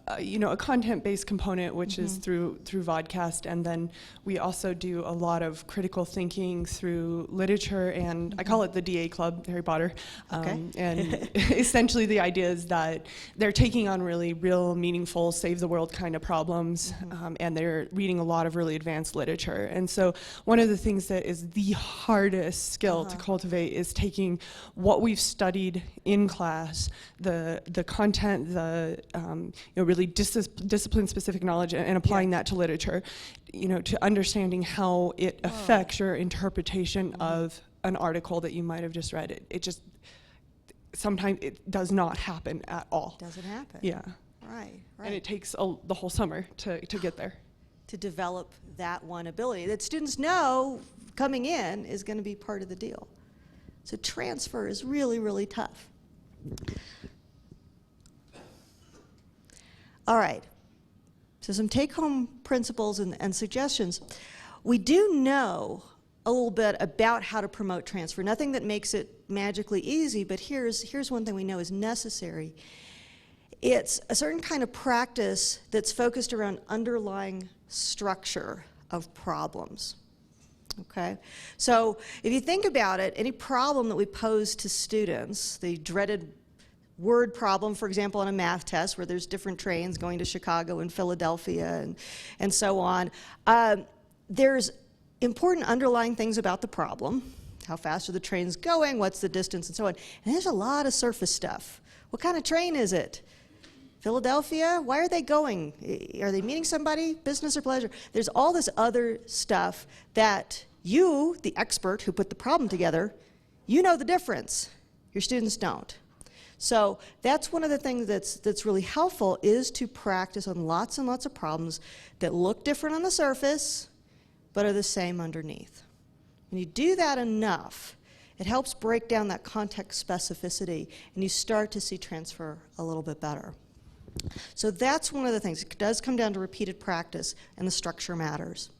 a content-based component, which is through vodcast, and then we also do a lot of critical thinking through literature, and I call it the DA Club, Harry Potter. And essentially the idea is that they're taking on really real, meaningful, save the world kind of problems, and they're reading a lot of really advanced literature. And so one of the things that is the hardest skill to cultivate is taking what we've studied in class, the content, the really discipline-specific knowledge, and applying that to literature, to understanding how it affects your interpretation of an article that you might have just read. It just, sometimes it does not happen at all. Doesn't happen. Yeah. Right. And it takes the whole summer to get there. To develop that one ability that students know coming in is going to be part of the deal. So transfer is really, really tough. All right, so some take-home principles and suggestions. We do know a little bit about how to promote transfer. Nothing that makes it magically easy, but here's one thing we know is necessary. It's a certain kind of practice that's focused around underlying structure of problems. Okay, so if you think about it, any problem that we pose to students, the dreaded word problem, for example, on a math test where there's different trains going to Chicago and Philadelphia and so on, there's important underlying things about the problem. How fast are the trains going? What's the distance? And so on. And there's a lot of surface stuff. What kind of train is it? Philadelphia? Why are they going? Are they meeting somebody? Business or pleasure? There's all this other stuff that you, the expert who put the problem together, you know the difference. Your students don't. So that's one of the things that's really helpful, is to practice on lots and lots of problems that look different on the surface but are the same underneath. When you do that enough, it helps break down that context specificity, and you start to see transfer a little bit better. So that's one of the things. It does come down to repeated practice, and the structure matters.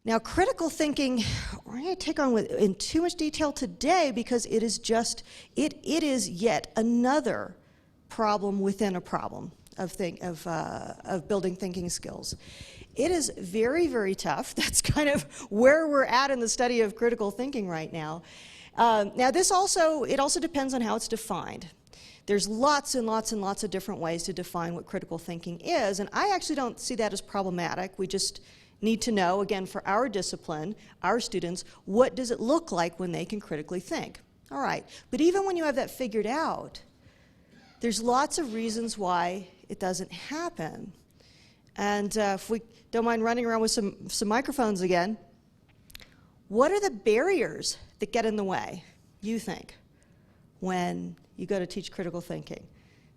Now, critical thinking, we're going to take on in too much detail today because it is yet another problem within a problem of building thinking skills. It is very, very tough. That's kind of where we're at in the study of critical thinking right now. Now, it also depends on how it's defined. There's lots and lots and lots of different ways to define what critical thinking is, and I actually don't see that as problematic. We just need to know, again, for our discipline, our students, what does it look like when they can critically think? All right, but even when you have that figured out, there's lots of reasons why it doesn't happen. And if we don't mind running around with some microphones again, what are the barriers that get in the way, you think, when you go to teach critical thinking?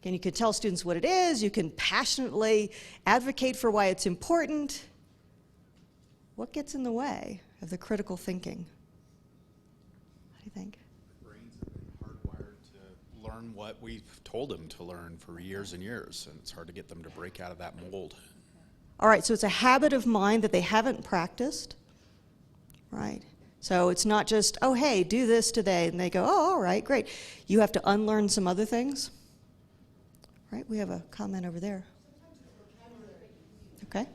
And you can tell students what it is, you can passionately advocate for why it's important. What gets in the way of the critical thinking? What do you think? Brains have been hardwired to learn what we've told them to learn for years and years, and it's hard to get them to break out of that mold. All right, so it's a habit of mind that they haven't practiced, right? So it's not just, oh, hey, do this today, and they go, oh, all right, great. You have to unlearn some other things. Right, we have a comment over there. Okay.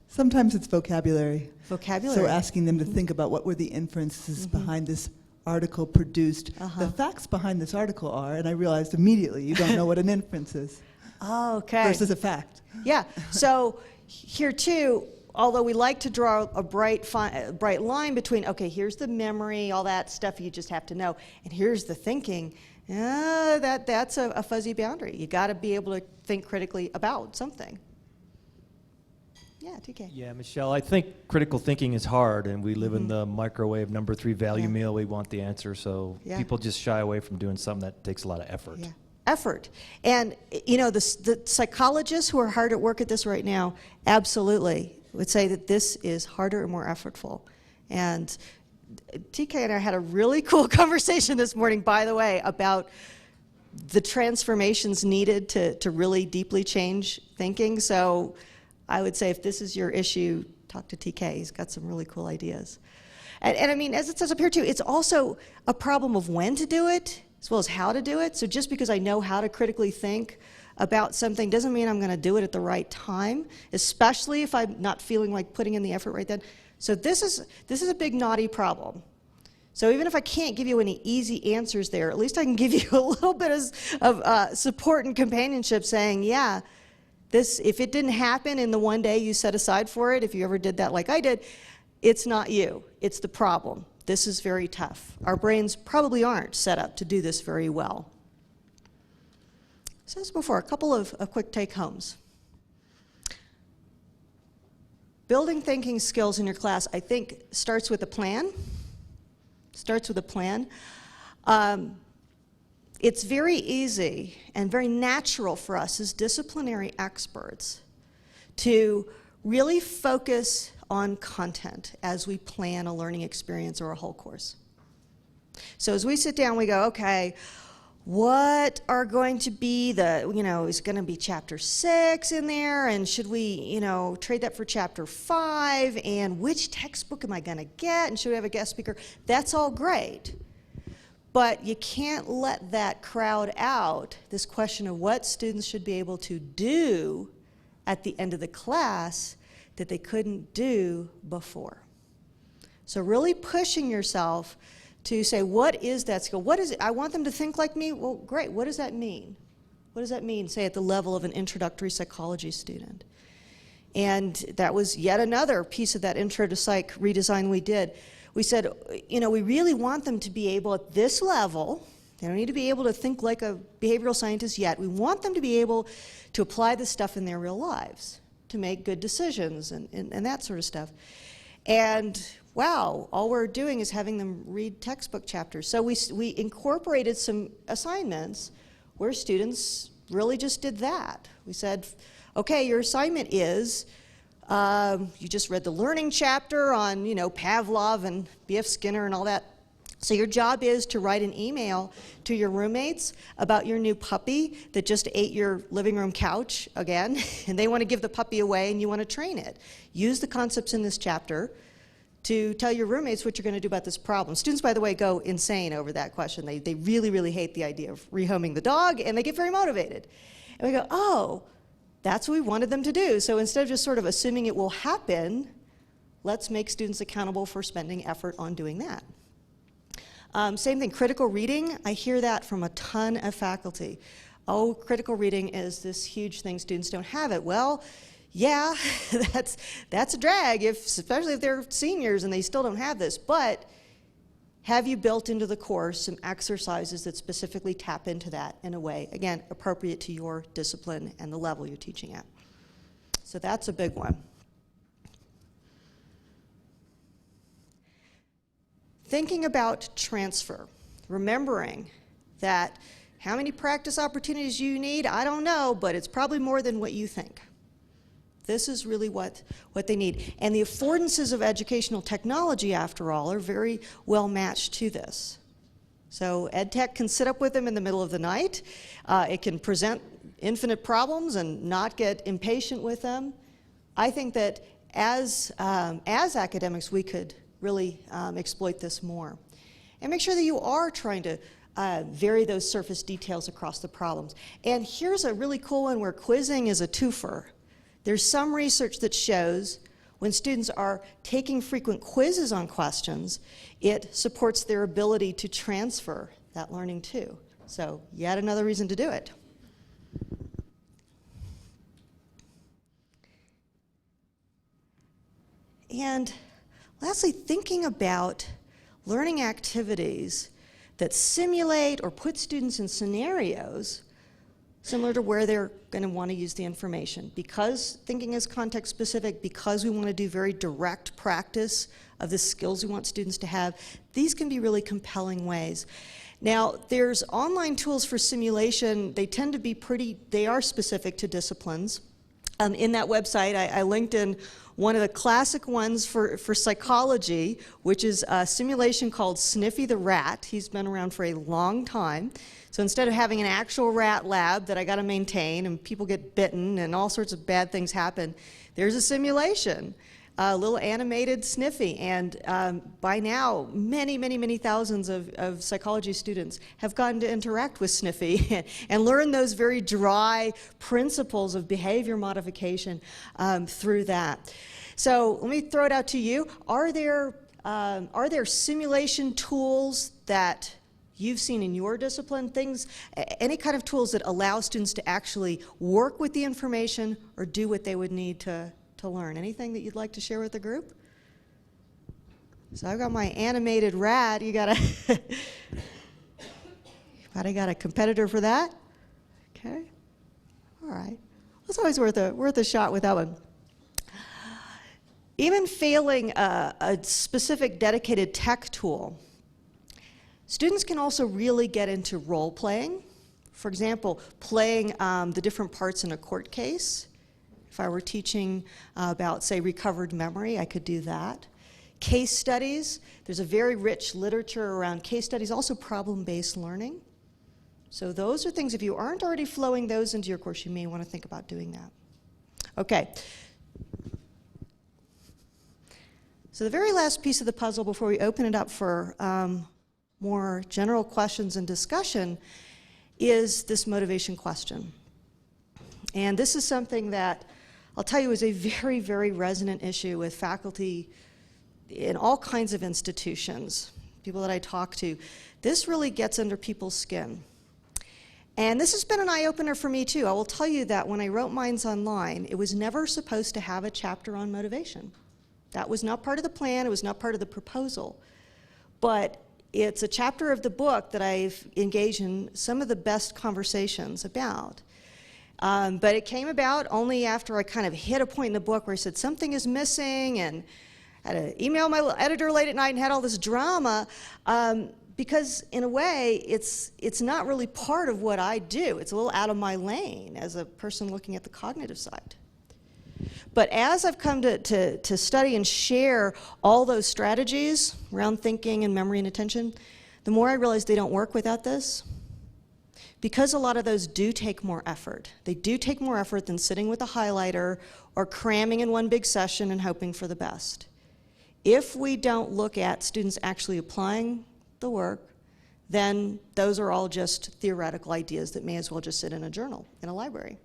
Sometimes it's vocabulary. Vocabulary. So asking them to think about what were the inferences behind this article produced. The facts behind this article are, and I realized immediately, you don't know what an inference is. Okay. Versus a fact. Yeah, so here too, although we like to draw a bright line between, okay, here's the memory, all that stuff you just have to know, and here's the thinking, that's a fuzzy boundary. You got to be able to think critically about something. Yeah, TK. Yeah, Michelle, I think critical thinking is hard, and we live in the microwave number 3 value Yeah. meal. We want the answer, so Yeah. people just shy away from doing something that takes a lot of effort. Yeah. Effort. And, the psychologists who are hard at work at this right now absolutely would say that this is harder and more effortful. And TK and I had a really cool conversation this morning, by the way, about the transformations needed to really deeply change thinking. So I would say if this is your issue, talk to TK. He's got some really cool ideas. And I mean, as it says up here too, it's also a problem of when to do it as well as how to do it. So just because I know how to critically think about something doesn't mean I'm going to do it at the right time, especially if I'm not feeling like putting in the effort right then. So this is a big naughty problem. So even if I can't give you any easy answers there, at least I can give you a little bit of support and companionship saying, yeah, if it didn't happen in the one day you set aside for it, if you ever did that like I did, it's not you, it's the problem. This is very tough. Our brains probably aren't set up to do this very well. So as before, a couple of quick take-homes. Building thinking skills in your class, I think, starts with a plan. Starts with a plan. It's very easy and very natural for us as disciplinary experts to really focus on content as we plan a learning experience or a whole course. So as we sit down, we go, okay, what are going to be is going to be chapter 6 in there, and should we, trade that for chapter 5, and which textbook am I going to get, and should we have a guest speaker? That's all great. But you can't let that crowd out this question of what students should be able to do at the end of the class that they couldn't do before. So really pushing yourself to say, what is that skill? What is it? I want them to think like me. Well, great. What does that mean? What does that mean, say, at the level of an introductory psychology student? And that was yet another piece of that Intro to Psych redesign we did. We said, we really want them to be able at this level, they don't need to be able to think like a behavioral scientist yet. We want them to be able to apply this stuff in their real lives, to make good decisions and that sort of stuff. And wow, all we're doing is having them read textbook chapters. So we incorporated some assignments where students really just did that. We said, okay, your assignment is, you just read the learning chapter on, Pavlov and B.F. Skinner and all that. So your job is to write an email to your roommates about your new puppy that just ate your living room couch again, and they want to give the puppy away and you want to train it. Use the concepts in this chapter to tell your roommates what you're going to do about this problem. Students, by the way, go insane over that question. They really, really hate the idea of rehoming the dog, and they get very motivated. And we go, oh, that's what we wanted them to do. So instead of just sort of assuming it will happen, let's make students accountable for spending effort on doing that. Same thing, critical reading. I hear that from a ton of faculty. Oh, critical reading is this huge thing, students don't have it. Well, yeah, that's a drag, especially if they're seniors and they still don't have this. But have you built into the course some exercises that specifically tap into that in a way, again, appropriate to your discipline and the level you're teaching at? So that's a big one. Thinking about transfer, remembering that how many practice opportunities you need, I don't know, but it's probably more than what you think. This is really what they need. And the affordances of educational technology, after all, are very well matched to this. So EdTech can sit up with them in the middle of the night. It can present infinite problems and not get impatient with them. I think that as academics, we could really exploit this more. And make sure that you are trying to vary those surface details across the problems. And here's a really cool one where quizzing is a twofer. There's some research that shows when students are taking frequent quizzes on questions, it supports their ability to transfer that learning too. So yet another reason to do it. And lastly, thinking about learning activities that simulate or put students in scenarios similar to where they're going to want to use the information. Because thinking is context specific, because we want to do very direct practice of the skills we want students to have, these can be really compelling ways. Now, there's online tools for simulation. They tend to be they are specific to disciplines. In that website, I linked in one of the classic ones for psychology, which is a simulation called Sniffy the Rat. He's been around for a long time. So instead of having an actual rat lab that I got to maintain and people get bitten and all sorts of bad things happen, there's a simulation, a little animated Sniffy. And by now, many thousands of psychology students have gotten to interact with Sniffy and learn those very dry principles of behavior modification through that. So let me throw it out to you. Are there simulation tools that you've seen in your discipline, any kind of tools that allow students to actually work with the information or do what they would need to learn? Anything that you'd like to share with the group? So I've got my animated rat. You got a competitor for that? Okay. All right. It's always worth a shot with that one. Even failing a specific dedicated tech tool, students can also really get into role playing. For example, playing the different parts in a court case. If I were teaching about, say, recovered memory, I could do that. Case studies, there's a very rich literature around case studies, also problem-based learning. So those are things, if you aren't already flowing those into your course, you may want to think about doing that. Okay. So the very last piece of the puzzle before we open it up for more general questions and discussion is this motivation question. And this is something that I'll tell you is a very resonant issue with faculty in all kinds of institutions, people that I talk to. This really gets under people's skin. And this has been an eye-opener for me too. I will tell you that when I wrote Minds Online, it was never supposed to have a chapter on motivation. That was not part of the plan, it was not part of the proposal. But it's a chapter of the book that I've engaged in some of the best conversations about. But it came about only after I kind of hit a point in the book where I said something is missing, and I had to email my editor late at night and had all this drama, because in a way it's not really part of what I do. It's a little out of my lane as a person looking at the cognitive side. But as I've come to study and share all those strategies around thinking and memory and attention, the more I realize they don't work without this. Because a lot of those do take more effort. They do take more effort than sitting with a highlighter or cramming in one big session and hoping for the best. If we don't look at students actually applying the work, then those are all just theoretical ideas that may as well just sit in a journal in a library.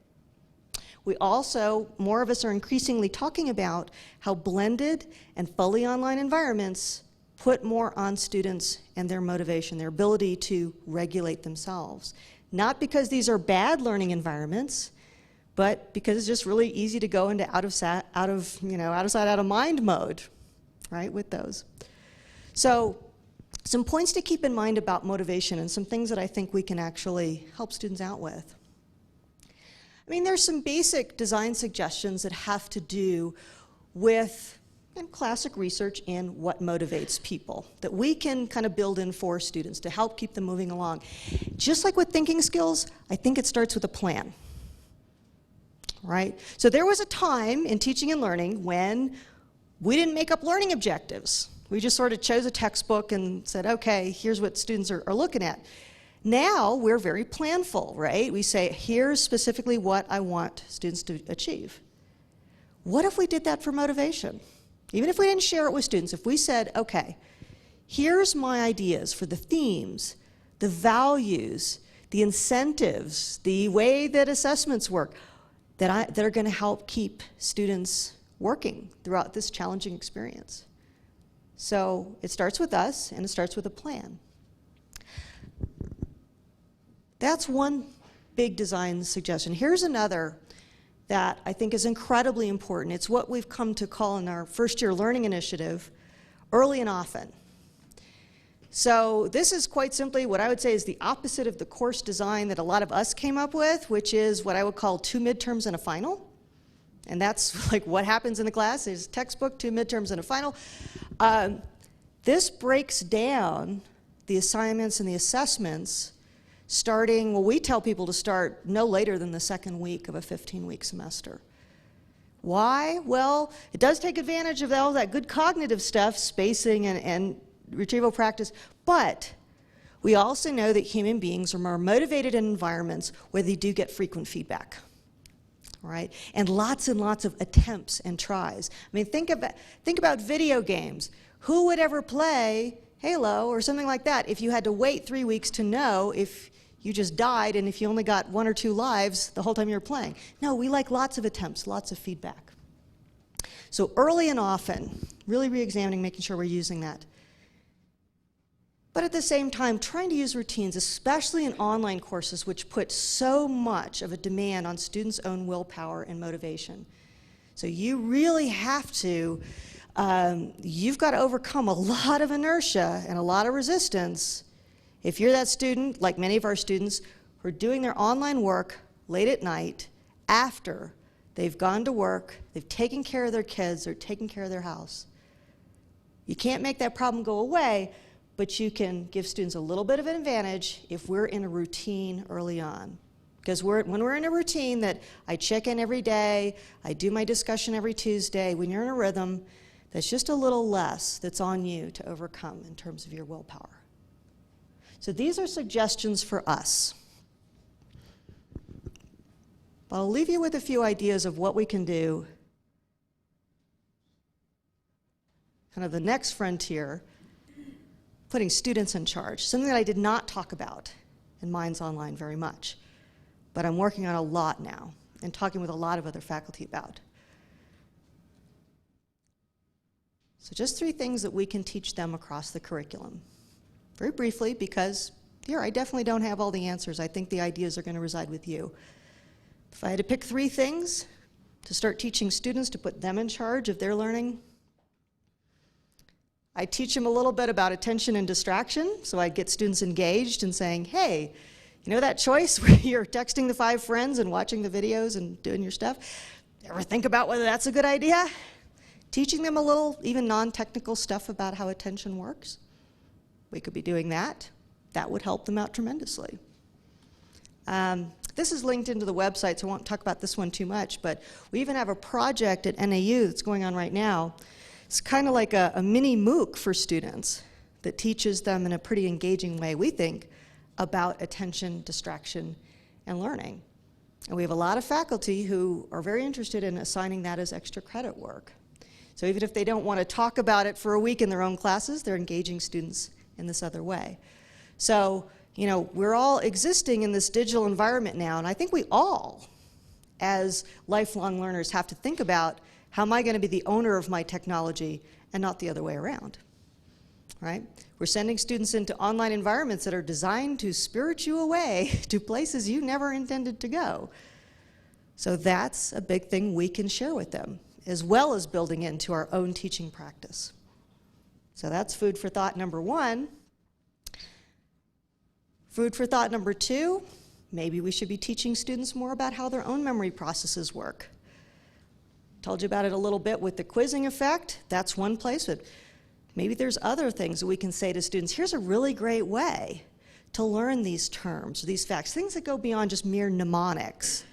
We also, more of us are increasingly talking about how blended and fully online environments put more on students and their motivation, their ability to regulate themselves. Not because these are bad learning environments, but because it's just really easy to go into out of sight, out of mind mode, right, with those. So some points to keep in mind about motivation and some things that I think we can actually help students out with. I mean, there's some basic design suggestions that have to do with classic research in what motivates people that we can kind of build in for students to help keep them moving along. Just like with thinking skills, I think it starts with a plan, right? So there was a time in teaching and learning when we didn't make up learning objectives. We just sort of chose a textbook and said, okay, here's what students are looking at. Now we're very planful, right? We say, here's specifically what I want students to achieve. What if we did that for motivation? Even if we didn't share it with students, if we said, okay, here's my ideas for the themes, the values, the incentives, the way that assessments work, that are going to help keep students working throughout this challenging experience. So it starts with us, and it starts with a plan. That's one big design suggestion. Here's another that I think is incredibly important. It's what we've come to call in our first-year learning initiative, early and often. So this is quite simply what I would say is the opposite of the course design that a lot of us came up with, which is what I would call 2 midterms and a final. And that's like what happens in the class is textbook, 2 midterms and a final. This breaks down the assignments and the assessments starting, well, we tell people to start no later than the second week of a 15-week semester. Why? Well, it does take advantage of all that good cognitive stuff, spacing and retrieval practice, but we also know that human beings are more motivated in environments where they do get frequent feedback. Right? And lots of attempts and tries. I mean, think about video games. Who would ever play Halo or something like that if you had to wait 3 weeks to know if you just died and if you only got 1 or 2 lives the whole time you were playing? No, we like lots of attempts, lots of feedback. So early and often, really re-examining, making sure we're using that. But at the same time, trying to use routines, especially in online courses, which put so much of a demand on students' own willpower and motivation. So you really have to, you've got to overcome a lot of inertia and a lot of resistance if you're that student, like many of our students, who are doing their online work late at night after they've gone to work, they've taken care of their kids, they're taking care of their house. You can't make that problem go away, but you can give students a little bit of an advantage if we're in a routine early on. Because when we're in a routine that I check in every day, I do my discussion every Tuesday, when you're in a rhythm, that's just a little less that's on you to overcome in terms of your willpower. So these are suggestions for us. But I'll leave you with a few ideas of what we can do, kind of the next frontier, putting students in charge, something that I did not talk about in Minds Online very much, but I'm working on a lot now and talking with a lot of other faculty about. So just 3 things that we can teach them across the curriculum. Very briefly, because here I definitely don't have all the answers. I think the ideas are going to reside with you. If I had to pick 3 things to start teaching students to put them in charge of their learning, I teach them a little bit about attention and distraction, so I get students engaged and saying, hey, you know that choice where you're texting the 5 friends and watching the videos and doing your stuff? Ever think about whether that's a good idea? Teaching them a little, even non-technical stuff about how attention works. We could be doing that. That would help them out tremendously. This is linked into the website, so I won't talk about this one too much, but we even have a project at NAU that's going on right now. It's kind of like a mini MOOC for students that teaches them in a pretty engaging way, we think, about attention, distraction, and learning. And we have a lot of faculty who are very interested in assigning that as extra credit work. So even if they don't want to talk about it for a week in their own classes, they're engaging students in this other way. So, you know, we're all existing in this digital environment now, and I think we all, as lifelong learners, have to think about, how am I going to be the owner of my technology and not the other way around, right? We're sending students into online environments that are designed to spirit you away to places you never intended to go. So that's a big thing we can share with them, as well as building into our own teaching practice. So that's food for thought number 1. Food for thought number 2, maybe we should be teaching students more about how their own memory processes work. Told you about it a little bit with the quizzing effect. That's one place, but maybe there's other things that we can say to students. Here's a really great way to learn these terms, these facts, things that go beyond just mere mnemonics,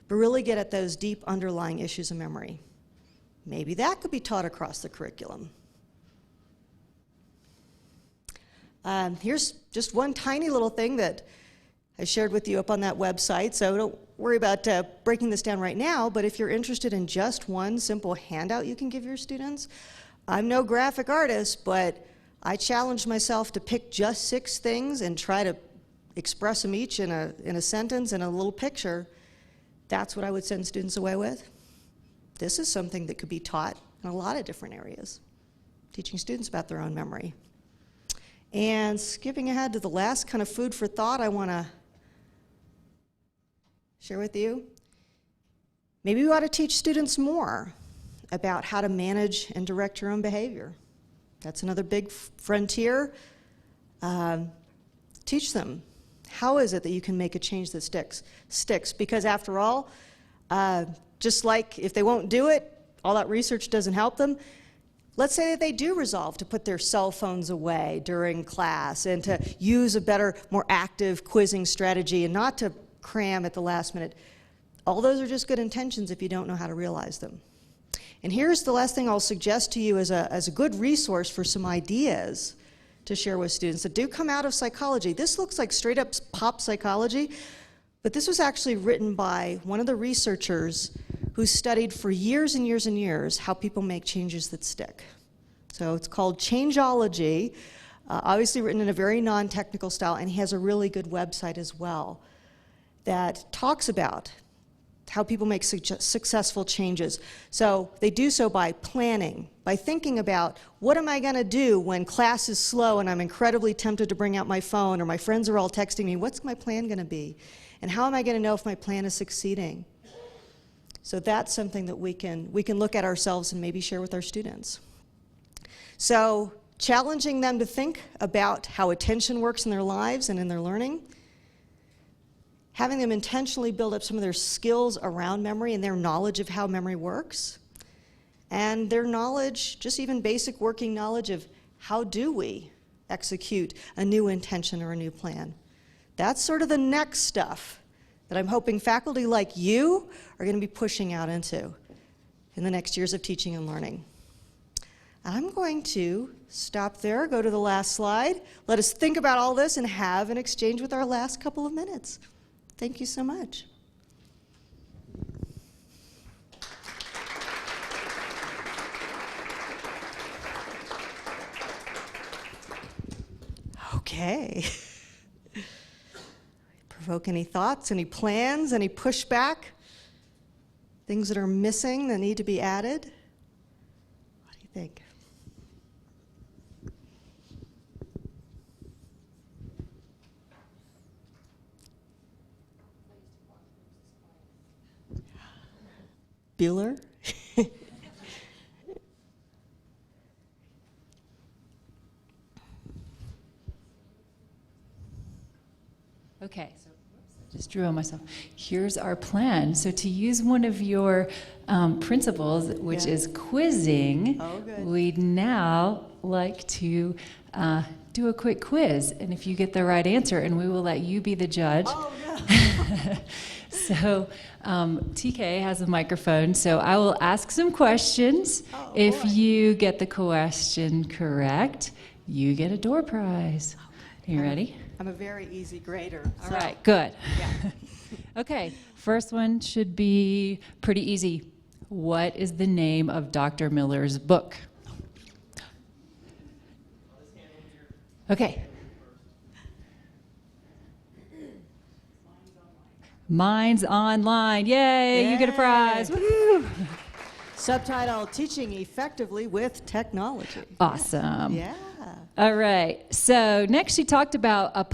but really get at those deep underlying issues of memory. Maybe that could be taught across the curriculum. Here's just one tiny little thing that I shared with you up on that website, so don't worry about breaking this down right now, but if you're interested in just one simple handout you can give your students, I'm no graphic artist, but I challenged myself to pick just 6 things and try to express them each in a sentence and a little picture. That's what I would send students away with. This is something that could be taught in a lot of different areas, teaching students about their own memory. And skipping ahead to the last kind of food for thought I want to share with you. Maybe we ought to teach students more about how to manage and direct your own behavior. That's another big frontier. Teach them, how is it that you can make a change that sticks? Because after all, just like if they won't do it, all that research doesn't help them. Let's say that they do resolve to put their cell phones away during class and to use a better, more active quizzing strategy and not to cram at the last minute. All those are just good intentions if you don't know how to realize them. And here's the last thing I'll suggest to you as a good resource for some ideas to share with students that do come out of psychology. This looks like straight up pop psychology, but this was actually written by one of the researchers who studied for years and years and years how people make changes that stick. So it's called Changeology, obviously written in a very non-technical style, and he has a really good website as well that talks about how people make successful changes. So they do so by planning, by thinking about, what am I going to do when class is slow and I'm incredibly tempted to bring out my phone, or my friends are all texting me? What's my plan going to be? And how am I going to know if my plan is succeeding? So that's something that we can look at ourselves and maybe share with our students. So challenging them to think about how attention works in their lives and in their learning, having them intentionally build up some of their skills around memory and their knowledge of how memory works, and their knowledge, just even basic working knowledge of how do we execute a new intention or a new plan. That's sort of the next stuff that I'm hoping faculty like you are going to be pushing out into in the next years of teaching and learning. I'm going to stop there, go to the last slide, let us think about all this and have an exchange with our last couple of minutes. Thank you so much. Okay. Provoke any thoughts, any plans, any pushback? Things that are missing that need to be added? What do you think? Bueller? Okay, so I just drew on myself. Here's our plan. So to use one of your principles, which is quizzing, we'd now like to do a quick quiz. And if you get the right answer, and we will let you be the judge. Oh, no. So TK has a microphone, so I will ask some questions. Oh, if you get the question correct, you get a door prize. You ready? I'm a very easy grader. All right, good. Yeah. Okay, first one should be pretty easy. What is the name of Dr. Miller's book? Okay. Minds Online. Yay, you get a prize. Woo-hoo. Subtitle, Teaching Effectively with Technology. Awesome. Yeah. All right. So next she talked about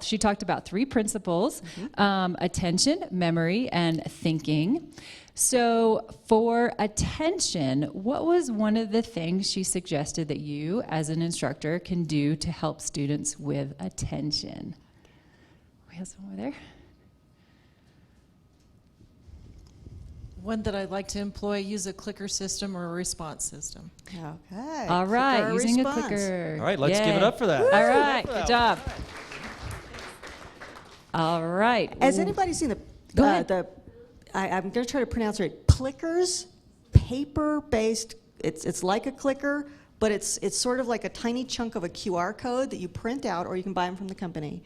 she talked about 3 principles, attention, memory, and thinking. So for attention, what was one of the things she suggested that you as an instructor can do to help students with attention? We have some over there. One that I'd like to employ, use a clicker system or a response system. Okay. All right, using a clicker. All right, let's give it up for that. All right, good job. All right. Has anybody seen I'm going to try to pronounce it right, Plickers? Paper-based, it's like a clicker, but it's sort of like a tiny chunk of a QR code that you print out, or you can buy them from the company.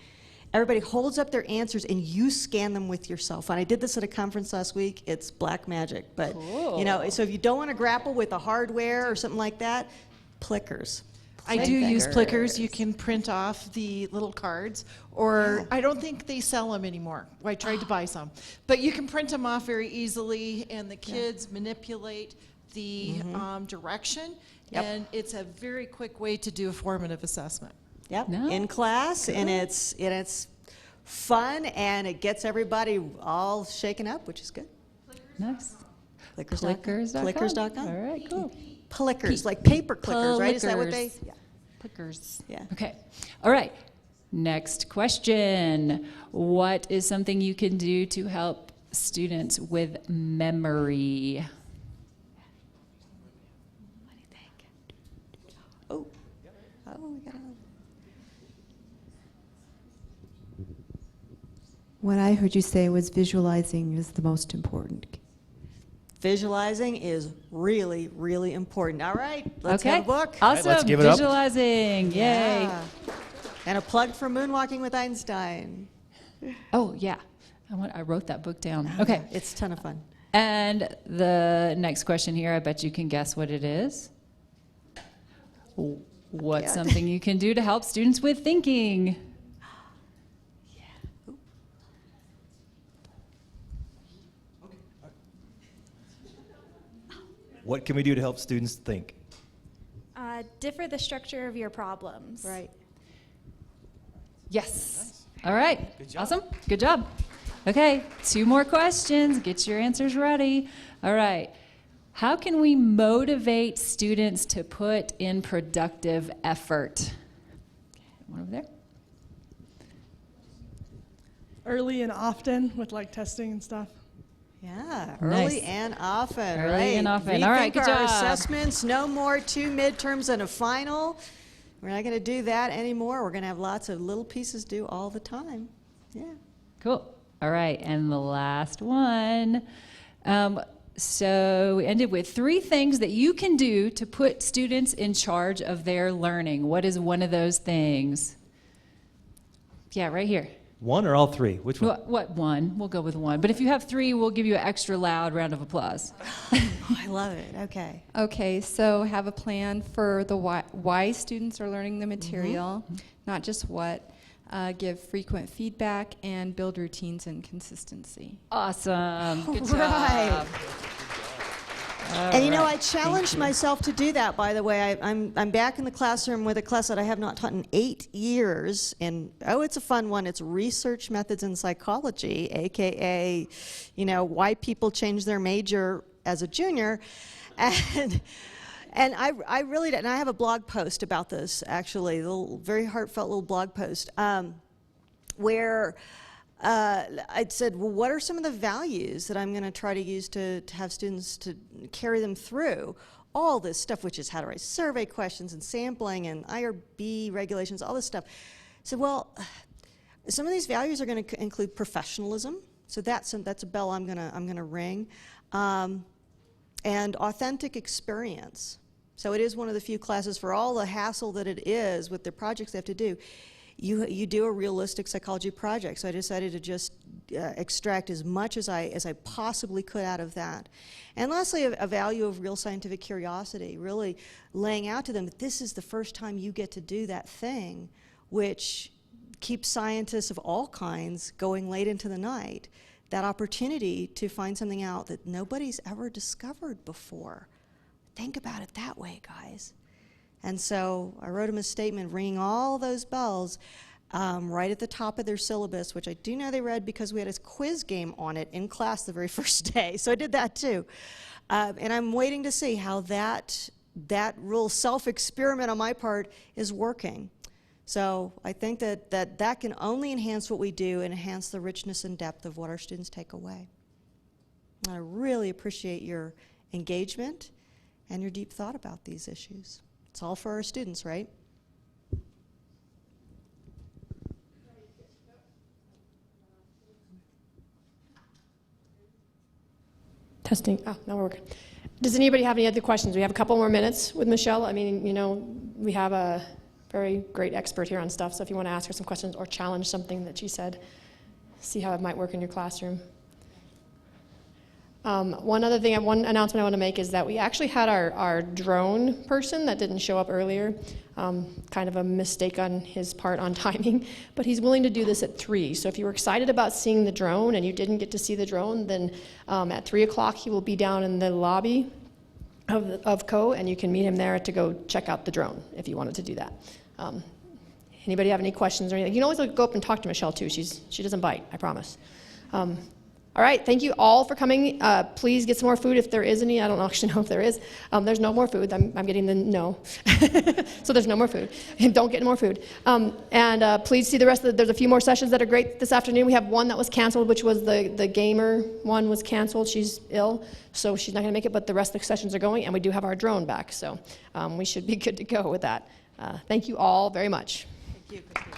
Everybody holds up their answers and you scan them with your cell phone. I did this at a conference last week. It's black magic, but cool. You know, so if you don't want to grapple with the hardware or something like that, Plickers. I do use Plickers. You can print off the little cards, or I don't think they sell them anymore. I tried to buy some, but you can print them off very easily, and the kids manipulate the direction, and it's a very quick way to do a formative assessment. Yep, No. in class, and it's fun, and it gets everybody all shaken up, which is good. Nice. Plickers.com. Plickers.com. Plickers.com. All right, cool. Plickers, like paper clickers, right? Is that what they? Plickers. Yeah. Clickers. Yeah. Okay. All right. Next question. What is something you can do to help students with memory? What do you think? Oh, we got another. What I heard you say was visualizing is the most important. Visualizing is really, really important. All right, let's have a book. Awesome. let's give it up. Visualizing. Yay. Yeah. And a plug for Moonwalking with Einstein. Oh, yeah. I wrote that book down. Okay. It's a ton of fun. And the next question here, I bet you can guess what it is. What's Yeah. something you can do to help students with thinking? What can we do to help students think? Differ the structure of your problems. Right. Yes. All right. Awesome. Good job. Okay, 2 more questions. Get your answers ready. All right. How can we motivate students to put in productive effort? One over there. Early and often with like testing and stuff. Yeah, Nice. early and often, Early right? and often. All right, Rethink good our job. assessments, no more 2 midterms and a final. We're not going to do that anymore. We're going to have lots of little pieces due all the time. Yeah. Cool. All right, and the last one. So we ended with 3 things that you can do to put students in charge of their learning. What is one of those things? Yeah, right here. 1 or all 3? Which one? What one? We'll go with 1. But if you have 3, we'll give you an extra loud round of applause. Oh, I love it. Okay. Okay, so have a plan for the why students are learning the material, not just what. Give frequent feedback and build routines and consistency. Awesome. Good job. Right. All And you know, right. I challenged myself to do that, by the way. I'm back in the classroom with a class that I have not taught in 8 years. And, oh, it's a fun one. It's research methods in psychology, AKA, you know, why people change their major as a junior. And I really did. And I have a blog post about this, actually, a little, very heartfelt little blog post, where I said, well, what are some of the values that I'm going to try to use to have students to carry them through all this stuff, which is how to write survey questions and sampling and IRB regulations, all this stuff. I said, well, some of these values are going to include professionalism. So that's a bell I'm gonna ring. And authentic experience. So it is one of the few classes, for all the hassle that it is with the projects they have to do, you do a realistic psychology project. So I decided to just extract as much as I possibly could out of that. And lastly, a value of real scientific curiosity, really laying out to them that this is the first time you get to do that thing which keeps scientists of all kinds going late into the night. That opportunity to find something out that nobody's ever discovered before. Think about it that way, guys. And so I wrote them a statement ringing all those bells right at the top of their syllabus, which I do know they read because we had a quiz game on it in class the very first day. So I did that too. And I'm waiting to see how that real self-experiment on my part is working. So I think that can only enhance what we do and enhance the richness and depth of what our students take away. And I really appreciate your engagement and your deep thought about these issues. It's all for our students, right? Testing. Oh, now we're working. Does anybody have any other questions? We have a couple more minutes with Michelle. I mean, you know, we have a very great expert here on stuff, so if you want to ask her some questions or challenge something that she said, see how it might work in your classroom. One announcement I want to make is that we actually had our drone person that didn't show up earlier, kind of a mistake on his part on timing, but he's willing to do this at 3. So if you were excited about seeing the drone and you didn't get to see the drone, then at 3 o'clock he will be down in the lobby of CO, and you can meet him there to go check out the drone if you wanted to do that. Anybody have any questions or anything? You can always go up and talk to Michelle too. She doesn't bite, I promise. All All right, thank you all for coming. Please get some more food if there is any. I don't actually know if there is. There's no more food. I'm getting the no. So there's no more food. Don't get any more food. Please see the rest of there's a few more sessions that are great this afternoon. We have one that was canceled, which was the gamer one was canceled. She's ill, so she's not going to make it, but the rest of the sessions are going, and we do have our drone back. So we should be good to go with that. Thank you all very much. Thank you, Christine.